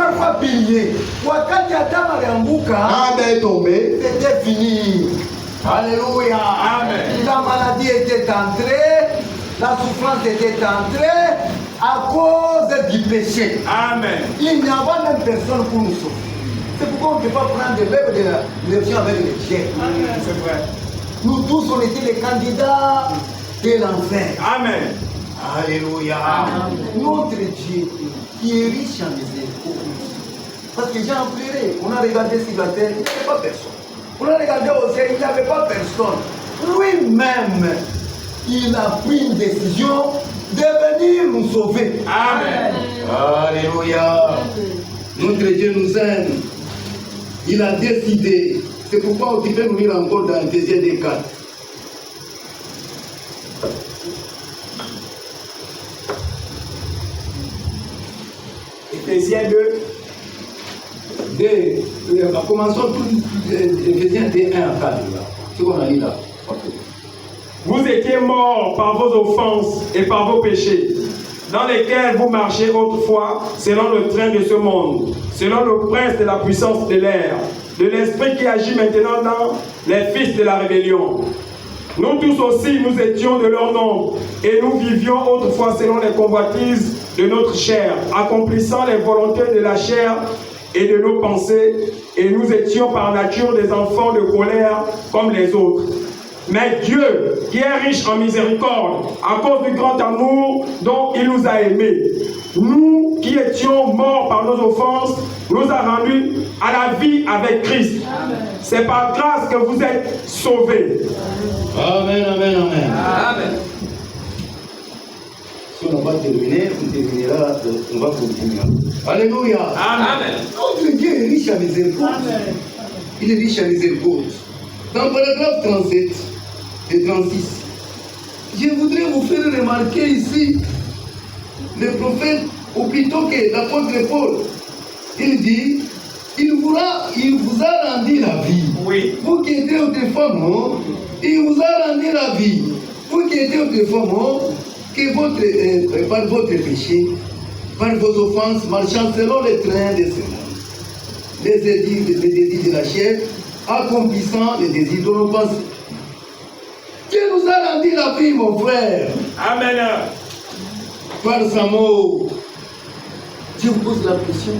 Quand Adam est tombé, c'était fini. Alléluia. Amen. La maladie était entrée, la souffrance était entrée à cause du péché. Amen. Il n'y a pas même personne pour nous sauver. C'est pourquoi on ne peut pas prendre des lèvres de l'élection avec les chiens. C'est vrai. Nous tous, on était les candidats de l'enfer. Amen. Alléluia. Amen. Notre Dieu qui est riche en miséricorde. Parce que j'ai pleuré. On a regardé sur la terre, il n'y avait pas personne. On a regardé au ciel, il n'y avait pas personne. Lui-même, il a pris une décision de venir nous sauver. Amen. Alléluia. Notre Dieu nous aime. Il a décidé. C'est pourquoi tu peux nous lire encore dans Éphésiens 2:4. Éphésiens 2. Commençons tout Éphésiens 2:1 à 4. Ce qu'on a dit là. Vous étiez morts par vos offenses et par vos péchés, dans lesquels vous marchiez autrefois selon le train de ce monde, selon le prince de la puissance de l'air, de l'esprit qui agit maintenant dans les fils de la rébellion. Nous tous aussi, nous étions de leur nombre, et nous vivions autrefois selon les convoitises de notre chair, accomplissant les volontés de la chair et de nos pensées, et nous étions par nature des enfants de colère comme les autres. Mais Dieu, qui est riche en miséricorde, à cause du grand amour dont il nous a aimés, nous qui étions morts par nos offenses, nous a rendus à la vie avec Christ. C'est par grâce que vous êtes sauvés. Amen, amen, amen. Amen. Si on n'a pas terminé, on terminera, on va continuer. Alléluia. Amen. Notre Dieu est riche à miséricorde. Il est riche à miséricorde. Dans le paragraphe 37 et 36, je voudrais vous faire remarquer ici le prophète, ou plutôt que l'apôtre Paul, il dit, il vous a rendu la vie. Oui. Vous qui étiez autrefois morts, il vous a rendu la vie. Vous qui étiez autrefois morts, que par votre péché, par vos offenses, marchant selon les trains de ce monde, les désirs de la chair, accomplissant les désirs de nos pensées. Dieu nous a rendu la vie, mon frère. Amen. Par sa mort. Dieu vous pose la question.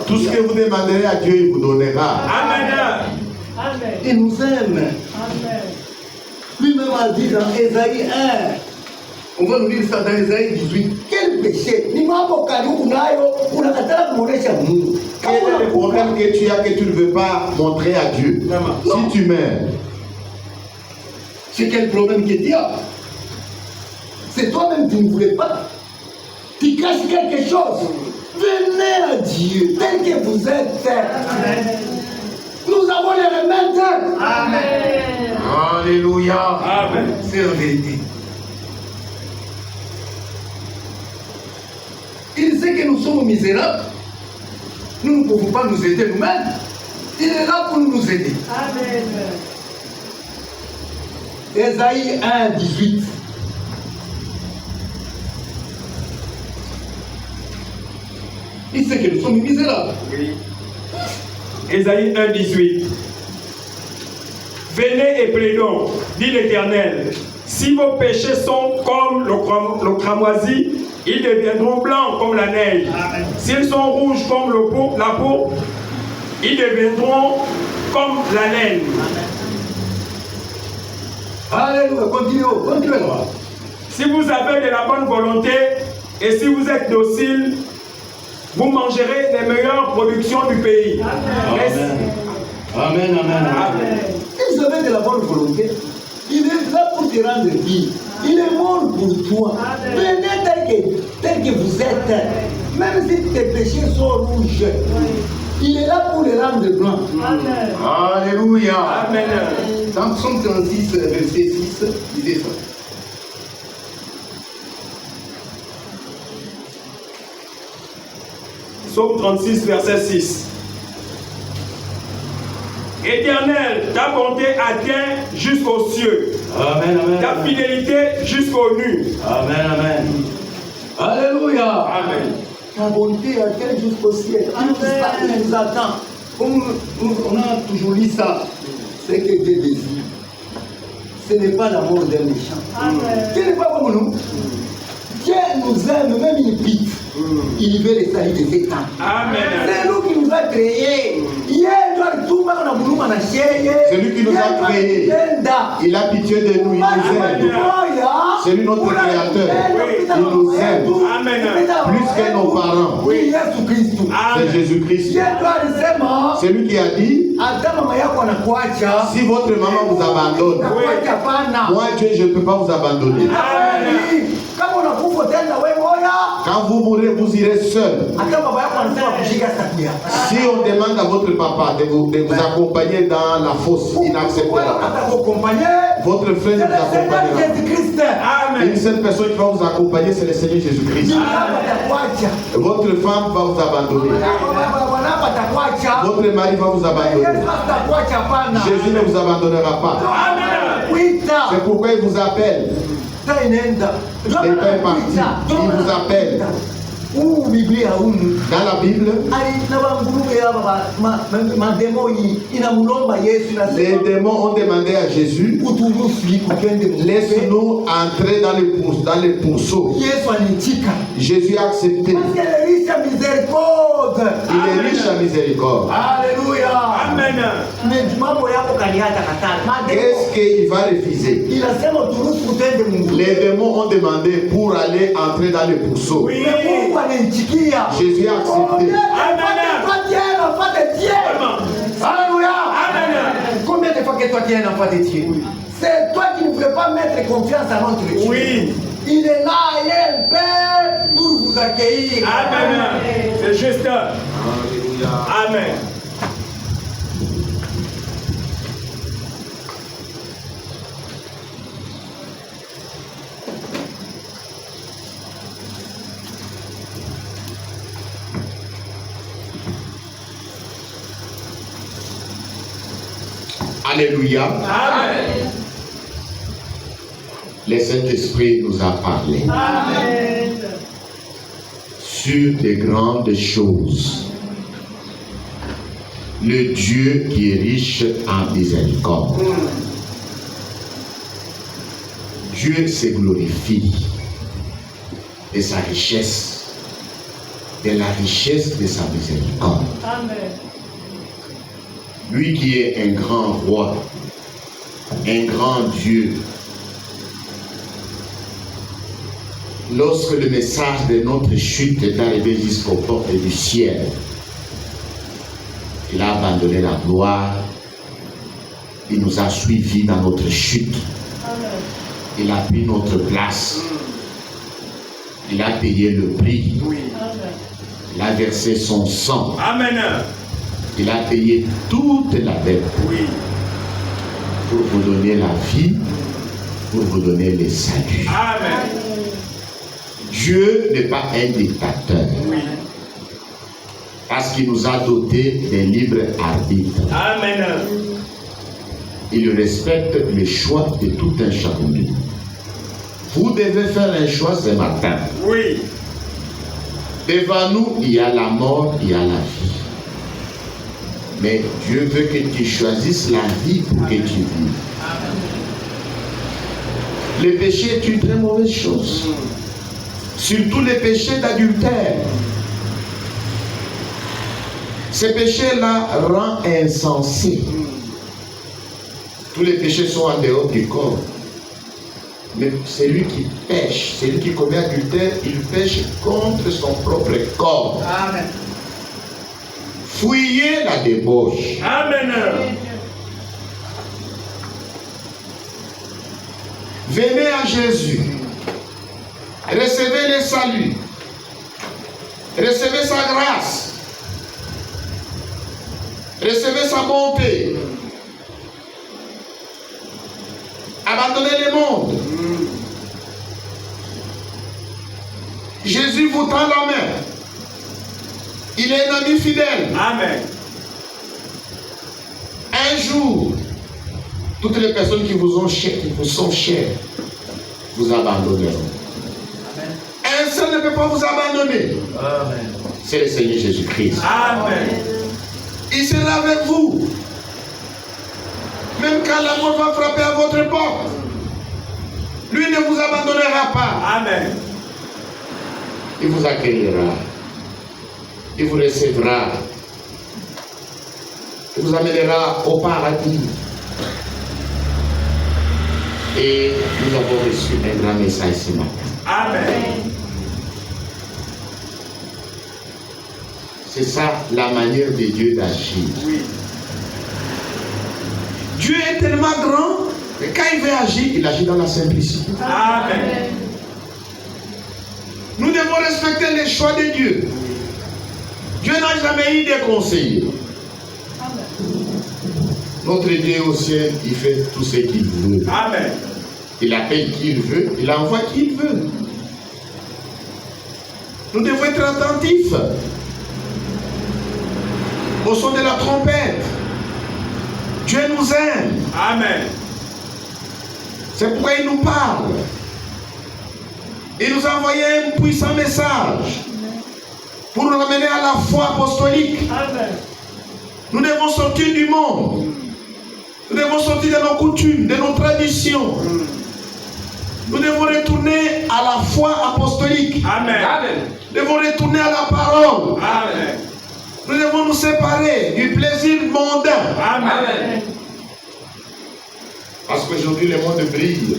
Tout ce que vous demanderez à Dieu, il vous donnera. Amen. Il nous aime. Lui-même a dit dans Ésaïe 1, On va nous lire ça dans Ésaïe 18. quel péché? Ni mambo karibu nayo unakatala kumuonesha Mungu. Quel est le problème que tu as que tu ne veux pas montrer à Dieu? Si tu meurs, C'est quel problème que tu as? C'est toi-même qui ne voulais pas. Tu caches quelque chose. Venez à Dieu tel que vous êtes. Nous avons les remettre. Alléluia. Amen. C'est la vérité. Il sait que nous sommes misérables. Nous ne pouvons pas nous aider nous-mêmes. Il est là pour nous aider. Ésaïe 1, 18. Il sait que nous sommes misérables. Oui. Ésaïe 1, 18. Venez et plaidons, dit l'Éternel. Si vos péchés sont comme le cramoisi, ils deviendront blancs comme la neige. S'ils sont rouges comme la peau, ils deviendront comme la laine. Alléluia. Continuez. Si vous avez de la bonne volonté et si vous êtes docile, vous mangerez les meilleures productions du pays. Amen. Amen. Si vous avez de la bonne volonté, il est là pour te rendre vie. Il est mort pour toi. Venez tel que vous êtes. Même si tes péchés sont rouges, il est là pour les rendre blancs. Alléluia. Amen. Dans Psaume 36, verset 6, il dit ça. Psaume 36, verset 6. Éternel, ta bonté atteint jusqu'aux cieux. Amen. Ta fidélité jusqu'aux nues. Amen. Alléluia. Amen. Ta bonté atteint jusqu'au ciel. Il nous attend. Comme on a toujours lu ça, C'est que Dieu désire. Ce n'est pas l'amour d'un méchant. Dieu n'est pas comme nous. Dieu nous aime, même il pique. Il veut les salir de Satan. Amen. C'est lui qui nous a créés. c'est lui qui nous a créés. Il a pitié de nous, il nous aime. C'est lui notre créateur. Il nous aime. Amen. Plus que nos parents. C'est Jésus-Christ. C'est lui qui a dit, si votre maman vous abandonne, moi Dieu, je ne peux pas vous abandonner. Quand vous mourrez, vous irez seul. Si on demande à votre papa de vous accompagner dans la fosse, il n'acceptera pas. Votre frère ne vous accompagnera pas. Une seule personne qui va vous accompagner, c'est le Seigneur Jésus-Christ. Votre femme va vous abandonner. Votre mari va vous abandonner. Jésus ne vous abandonnera pas. C'est pourquoi il vous appelle. Il n'est pas parti. Il vous appelle. Dans la Bible, les démons ont demandé à Jésus, laisse-nous entrer dans les pourceaux. Jésus a accepté. Il est riche en miséricorde. Alléluia. Amen. Qu'est-ce qu'il va refuser? Les démons ont demandé pour aller entrer dans le pourceau. Oui. Jésus a accepté. Alléluia. Amen. Combien de fois que toi tu es un enfant de Dieu? C'est toi qui ne voulais pas mettre confiance à notre Dieu. Oui. Il est là, il est un père pour vous accueillir. Amen. C'est juste. Alléluia. Amen. Alléluia. Amen. Le Saint-Esprit nous a parlé. Amen. Sur des grandes choses. Le Dieu qui est riche en miséricorde. Dieu se glorifie de sa richesse, de la richesse de sa miséricorde. Amen. Lui qui est un grand roi, un grand Dieu. Lorsque le message de notre chute est arrivé jusqu'aux portes du ciel, il a abandonné la gloire, il nous a suivis dans notre chute. Il a pris notre place. Il a payé le prix. Il a versé son sang. Amen. Il a payé toute la dette. Oui. Pour vous donner la vie, pour vous donner le salut. Amen. Dieu n'est pas un dictateur. Oui. Parce qu'il nous a dotés d'un libre arbitre. Amen. Il respecte le choix de tout un chacun de nous. Vous devez faire un choix ce matin. Oui. Devant nous, il y a la mort, il y a la vie. Mais Dieu veut que tu choisisses la vie pour que tu vives. Le péché est une très mauvaise chose. Surtout les péchés d'adultère. Ce péché-là rend insensé. Tous les péchés sont en dehors du corps. Mais celui qui pêche, celui qui commet adultère, il pêche contre son propre corps. Amen. Fuyez la débauche. Amen. Venez à Jésus. Recevez le salut. Recevez sa grâce. Recevez sa bonté. Abandonnez le monde. Jésus vous tend la main. Il est un ami fidèle. Amen. Un jour, toutes les personnes qui vous sont chères, vous abandonneront. Un seul ne peut pas vous abandonner. Amen. C'est le Seigneur Jésus-Christ. Amen. Il sera avec vous. Même quand la mort va frapper à votre porte, lui ne vous abandonnera pas. Amen. Il vous accueillera. Il vous recevra. Il vous amènera au paradis. Et nous avons reçu un grand message ce matin. Amen. C'est ça la manière de Dieu d'agir. Oui. Dieu est tellement grand que quand il veut agir, il agit dans la simplicité. Amen. Nous devons respecter les choix de Dieu. Dieu n'a jamais eu de conseillers. Notre Dieu au ciel, il fait tout ce qu'il veut. Amen. Il appelle qui il veut, il envoie qui il veut. Nous devons être attentifs au son de la trompette. Dieu nous aime. Amen. C'est pourquoi il nous parle. Il nous a envoyé un puissant message pour nous amener à la foi apostolique. Amen. Nous devons sortir du monde. Nous devons sortir de nos coutumes, de nos traditions. Nous devons retourner à la foi apostolique. Amen. Nous devons retourner à la parole. Amen. Nous devons nous séparer du plaisir mondain. Amen. Parce qu'aujourd'hui, le monde brille.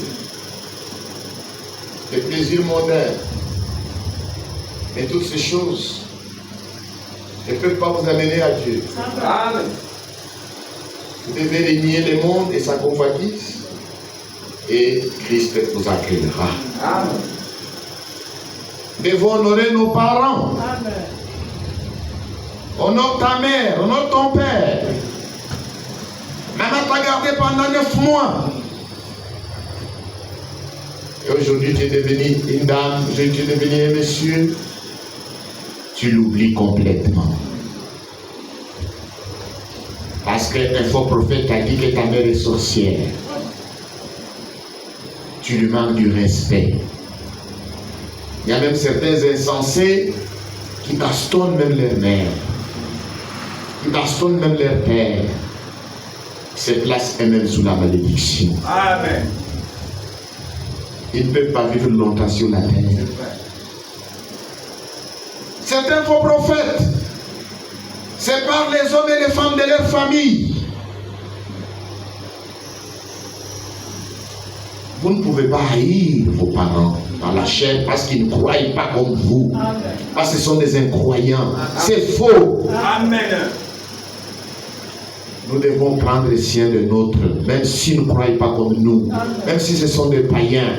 Les plaisirs mondains. Et toutes ces choses ne peuvent pas vous amener à Dieu. Amen. Vous devez régner le monde et sa convoitise. Et Christ vous accueillera. Amen. Nous devons honorer nos parents. Amen. Honore ta mère, honore ton père. Maman t'a gardé pendant 9 mois. Et aujourd'hui, tu es devenu une dame, tu es devenu un monsieur. Tu l'oublies complètement. Parce qu'un faux prophète t'a dit que ta mère est sorcière. Tu lui manques du respect. Il y a même certains insensés qui bastonnent même leur mère. Qui bastonnent même leur père. Se placent eux-mêmes sous la malédiction. Amen. Ils ne peuvent pas vivre longtemps sur la terre. Certains faux prophètes séparent les hommes et les femmes de leur famille. Vous ne pouvez pas haïr vos parents dans la chair parce qu'ils ne croient pas comme vous. Parce que ce sont des incroyants. C'est faux. Amen. Nous devons prendre soin de notre, même s'ils ne croient pas comme nous, même si ce sont des païens.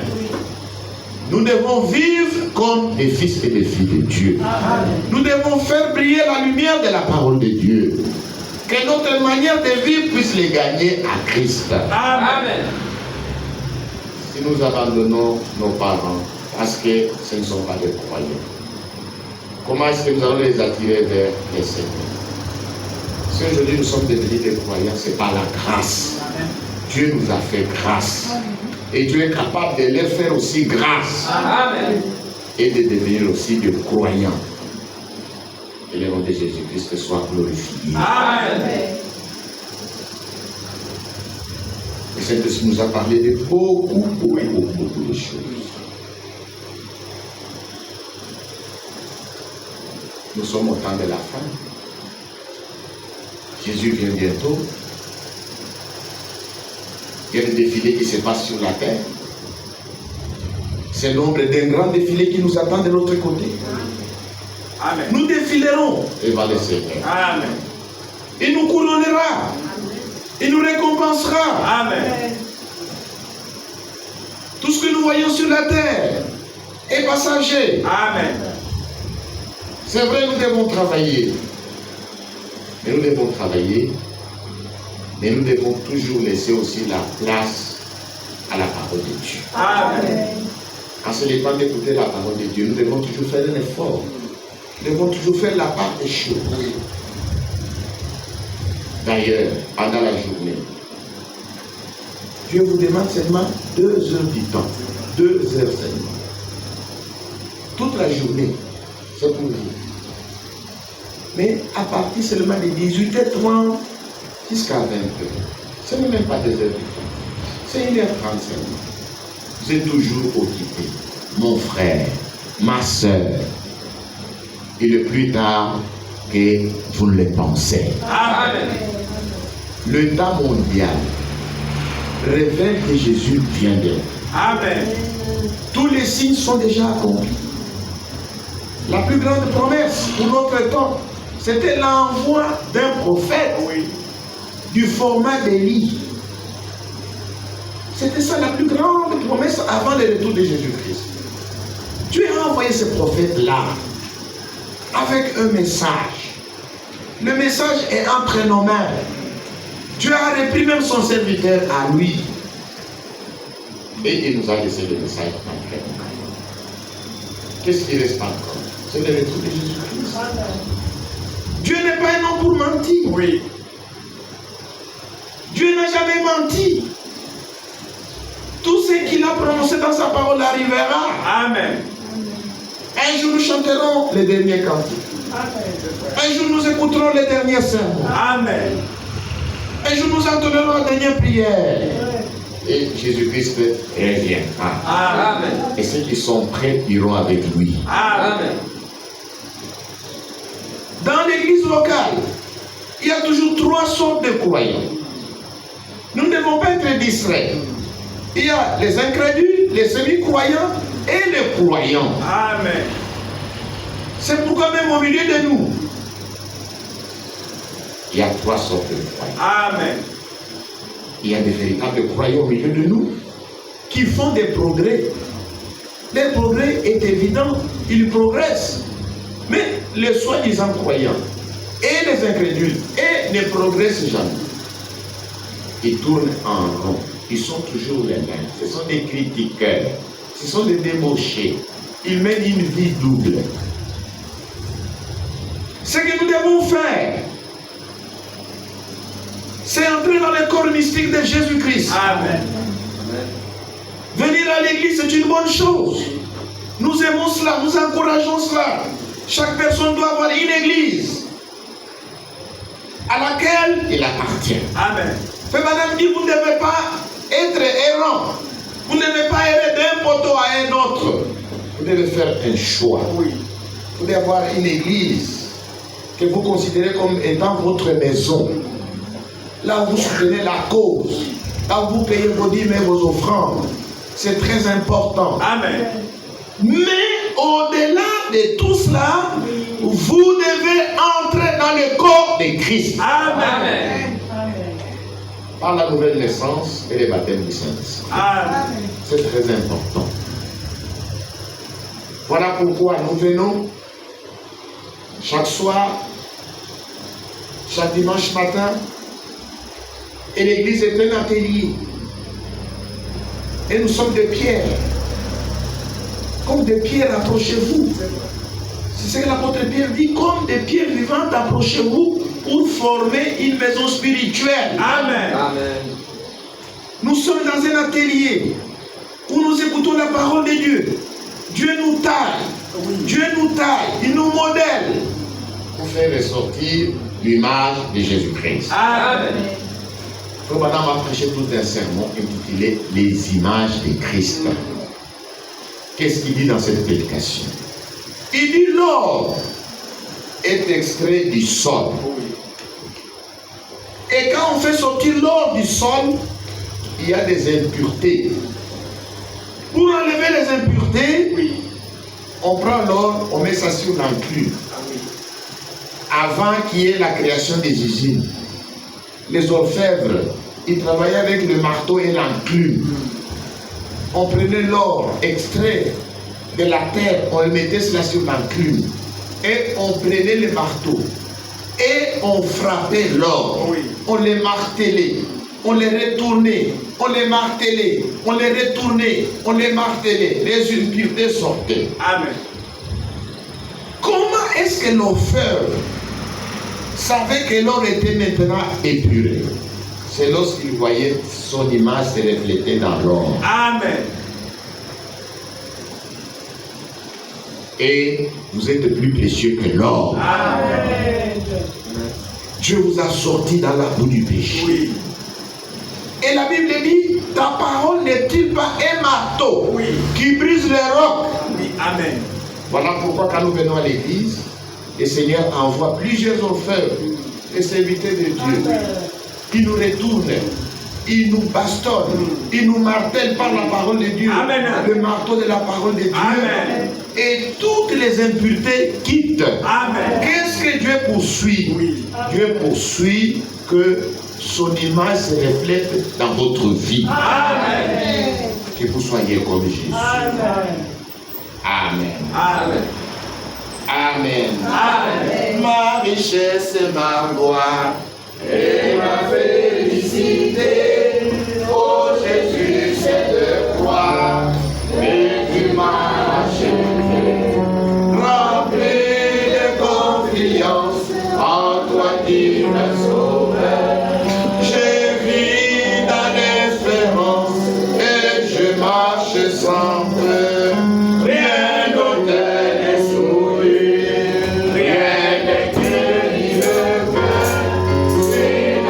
Nous devons vivre comme des fils et des filles de Dieu. Nous devons faire briller la lumière de la parole de Dieu. Que notre manière de vivre puisse les gagner à Christ. Amen. Si nous abandonnons nos parents parce que ce ne sont pas des croyants, comment est-ce que nous allons les attirer vers les Seigneurs? Si aujourd'hui nous sommes devenus des croyants, c'est par la grâce. Dieu nous a fait grâce. Et Dieu est capable de leur faire aussi grâce. Amen. Et de devenir aussi des croyants. Et le nom de Jésus-Christ soit glorifié. Amen. Le Saint-Esprit nous a parlé de beaucoup de choses. Nous sommes au temps de la fin. Jésus vient bientôt. Il y a des défilés qui se passent sur la terre. C'est l'ombre d'un grand défilé qui nous attend de l'autre côté. Amen. Nous défilerons devant le Seigneur. Amen. Il nous couronnera. Il nous récompensera. Amen. Tout ce que nous voyons sur la terre est passager. Amen. C'est vrai, nous devons travailler. Mais nous devons travailler. Mais nous devons toujours laisser aussi la place à la parole de Dieu. Amen. Quand c'est le temps d'écouter la parole de Dieu, nous devons toujours faire un effort. Nous devons toujours faire la part des choses. D'ailleurs, pendant la journée, Dieu vous demande seulement 2 heures du temps. 2 heures seulement. Toute la journée, c'est pour vous. Mais à partir seulement de 18h30 jusqu'à 20h, ce n'est même pas 2 heures du temps. C'est 1h35. Vous êtes toujours occupé. Mon frère, ma soeur. Et le plus tard que vous ne le pensez. Amen. Le temps mondial révèle que Jésus vient d'être. Amen. Tous les signes sont déjà accomplis. La plus grande promesse pour notre temps, c'était l'envoi d'un prophète du format d'Élie. C'était ça la plus grande promesse avant le retour de Jésus-Christ. Dieu a envoyé ce prophète-là avec un message. Le message est entre nos mains. Dieu a repris même son serviteur à lui. Et il nous a laissé le message après. Qu'est-ce qui reste encore? C'est le retour de Jésus-Christ. Dieu n'est pas un homme pour mentir. Oui. Dieu n'a jamais menti. Tout ce qu'il a prononcé dans sa parole arrivera. Amen. Un jour nous chanterons les derniers cantiques. Un jour nous écouterons les derniers sermons. Amen. Un jour nous entonnerons la dernière prière. Et Jésus-Christ reviendra. Amen. Et ceux qui sont prêts iront avec lui. Amen. Dans l'église locale, il y a toujours 3 sortes de croyants. Nous ne devons pas être distraits. Il y a les incrédules, les semi-croyants et les croyants. Amen. C'est pourquoi même au milieu de nous, il y a 3 sortes de croyants. Amen. Il y a des véritables croyants au milieu de nous qui font des progrès. Le progrès est évident, ils progressent. Mais les soi-disant croyants et les incrédules ne progressent jamais. Ils tournent en rond. Ils sont toujours les mêmes. Ce sont des critiqueurs. Ce sont des débauchés. Ils mènent une vie double. Ce que nous devons faire, c'est entrer dans le corps mystique de Jésus-Christ. Amen. Venir à l'église, c'est une bonne chose. Nous aimons cela, nous encourageons cela. Chaque personne doit avoir une église à laquelle il appartient. Amen. Mais madame dit, vous ne devez pas être errant. Vous ne devez pas errer d'un poteau à un autre. Vous devez faire un choix. Oui. Vous devez avoir une église que vous considérez comme étant votre maison. Là où vous soutenez la cause. Là où vous payez vos dîmes et vos offrandes. C'est très important. Amen. Mais au-delà de tout cela, vous devez entrer dans le corps de Christ. Amen. Par la nouvelle naissance et le baptême du Saint-Esprit. Amen. C'est très important. Voilà pourquoi nous venons chaque soir, chaque dimanche matin, et l'église est un atelier. Et nous sommes des pierres. Comme des pierres, approchez-vous. C'est ce que l'apôtre Pierre dit, comme des pierres vivantes, approchez-vous pour former une maison spirituelle. Amen. Amen. Nous sommes dans un atelier où nous écoutons la parole de Dieu. Dieu nous taille. Dieu nous taille. Il nous modèle pour faire ressortir l'image de Jésus-Christ. Amen. Frère Madame a prêché tout un sermon intitulé Les images de Christ. Qu'est-ce qu'il dit dans cette prédication? Il dit l'or est extrait du sol. Et quand on fait sortir l'or du sol, il y a des impuretés. Pour enlever les impuretés, on prend l'or, on met ça sur l'enclume. Avant qu'il y ait la création des usines, les orfèvres, ils travaillaient avec le marteau et l'enclume. On prenait l'or extrait de la terre, on le mettait cela sur l'enclume. Et on prenait le marteau. Et on frappait l'or. On les martelait. On les retournait. On les martelait. On les retournait. On les martelait. Les impuretés sortaient. Amen. Comment est-ce que l'orfèvre savait que l'or était maintenant épuré? C'est lorsqu'il voyait son image se refléter dans l'or. Amen. Et vous êtes plus précieux que l'or. Amen. Dieu vous a sorti dans la boue du péché. Oui. Et la Bible dit, ta parole n'est-il pas un marteau qui brise les rocs? Oui. Amen. Voilà pourquoi quand nous venons à l'église, le Seigneur envoie plusieurs orfèvres, les serviteurs de Dieu. Ils nous retournent, ils nous bastonnent, ils nous martèlent par la parole de Dieu. Amen. Le marteau de la parole de Dieu. Amen. Et toutes les impuretés quittent. Amen. Qu'est-ce que Dieu poursuit? Dieu poursuit que son image se reflète dans votre vie. Amen. Que vous soyez comme Jésus. Amen. Amen. Amen. Amen. Amen. Ma richesse et ma gloire et ma félicité. Oh Jésus, c'est de croire et tu m'as achevé. Rempli de confiance en toi, divin Sauveur. Je vis dans l'espérance et je marche sans peur. Rien d'autre n'est souillé, rien n'est que le cœur. C'est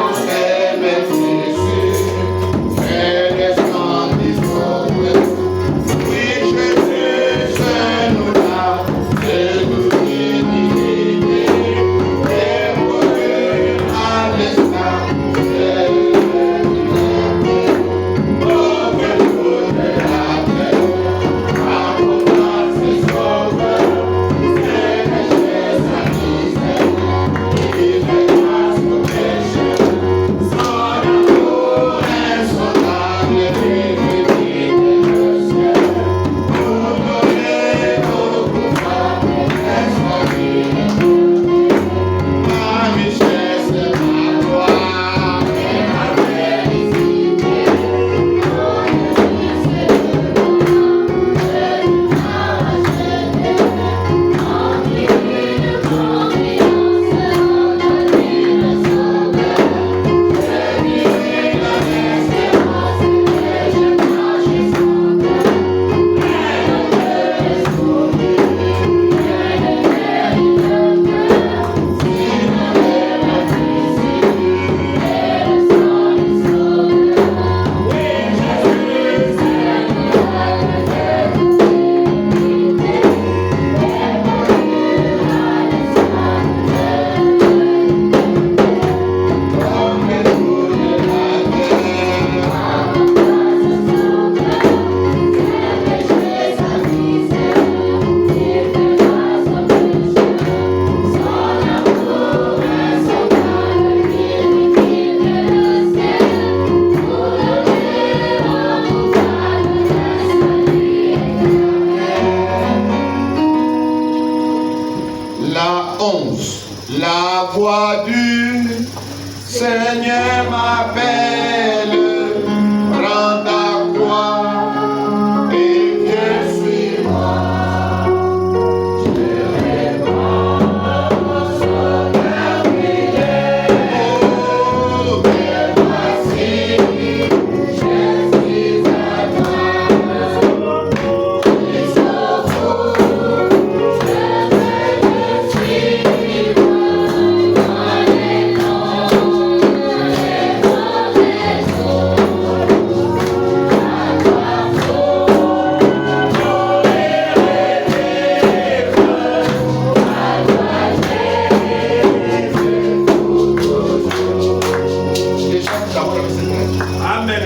Amen.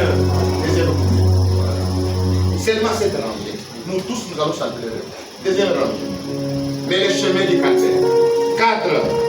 Deuxième rangée. Seulement cette rangée. Nous tous, nous allons chanter le refrain. Deuxième rangée. Mais le chemin du calvaire. 4.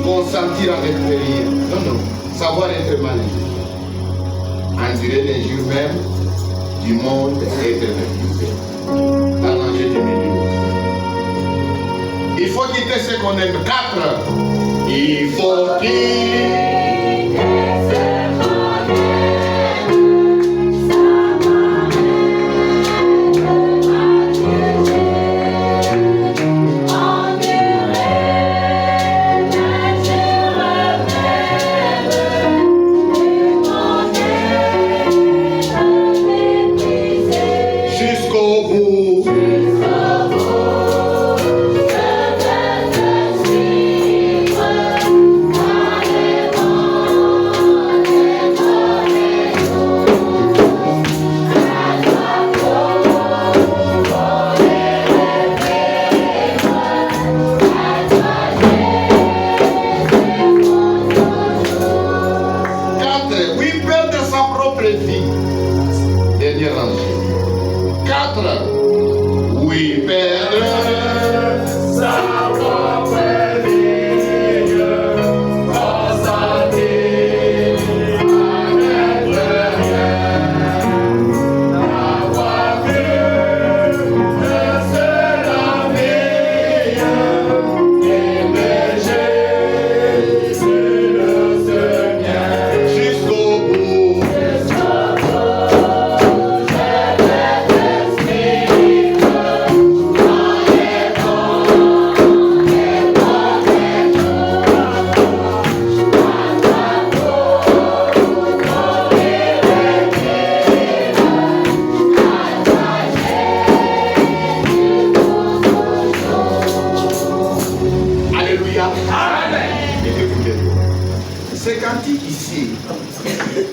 Consentir avec rien. Non, non. Savoir être malheureux. Endurer les jours même du monde et être refusé. Arranger du milieu. Il faut quitter ce qu'on aime. 4. Il faut quitter.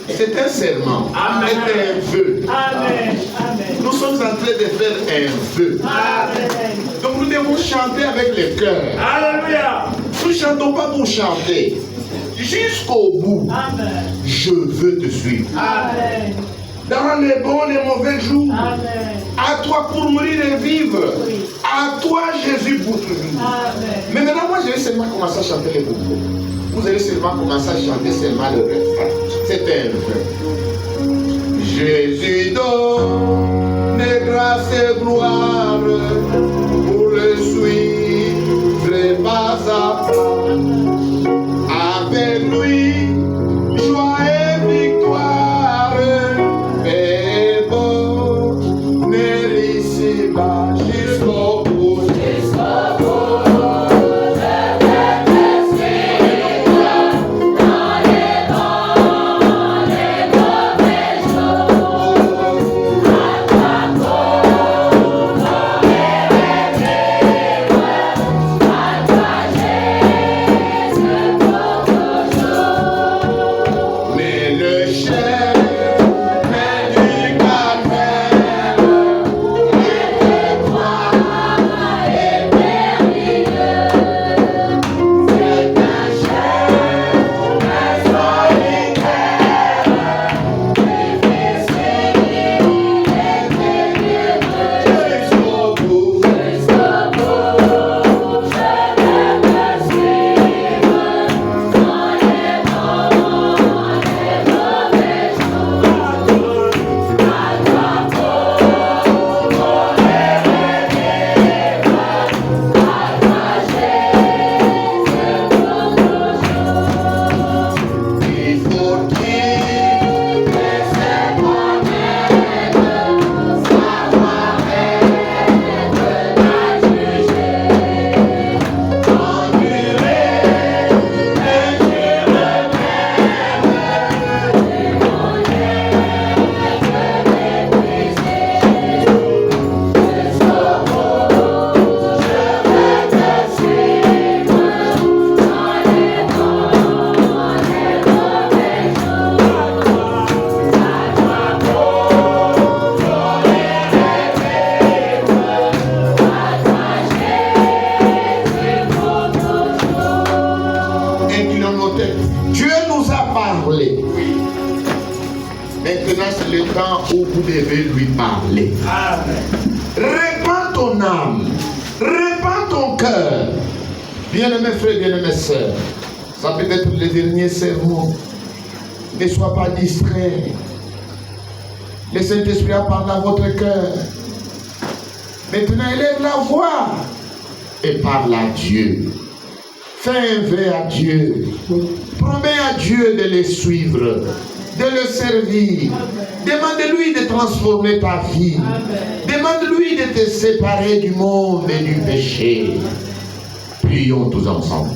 C'est un serment. Amen. C'est un vœu. Amen. Nous sommes en train de faire un vœu. Amen. Donc nous devons chanter avec le cœur. Alléluia. Nous ne chantons pas pour chanter. Jusqu'au bout, Amen. Je veux te suivre. Amen. Dans les bons et les mauvais jours. Amen. À toi pour mourir et vivre. Oui. À toi Jésus pour toujours. Amen. Mais maintenant, moi, je vais seulement commencer à chanter les couplets. Vous allez seulement commencer à chanter seulement le refrain. C'est un refrain. Jésus donne grâce et gloire pour le suivre pas à pas. Avec lui, joie et victoire. Et bonheur ici-bas jusqu'au bout. veut lui parler. Répands ton âme, répands ton cœur. Bien-aimés frères, bien-aimés sœurs, ça peut être le dernier sermon. Ne sois pas distrait. Le Saint-Esprit a parlé à votre cœur. Maintenant, élève la voix et parle à Dieu. Fais un vœu à Dieu. Promets à Dieu de le suivre, de le servir. Demande-lui de transformer ta vie. Demande-lui de te séparer du monde et du péché. Prions tous ensemble.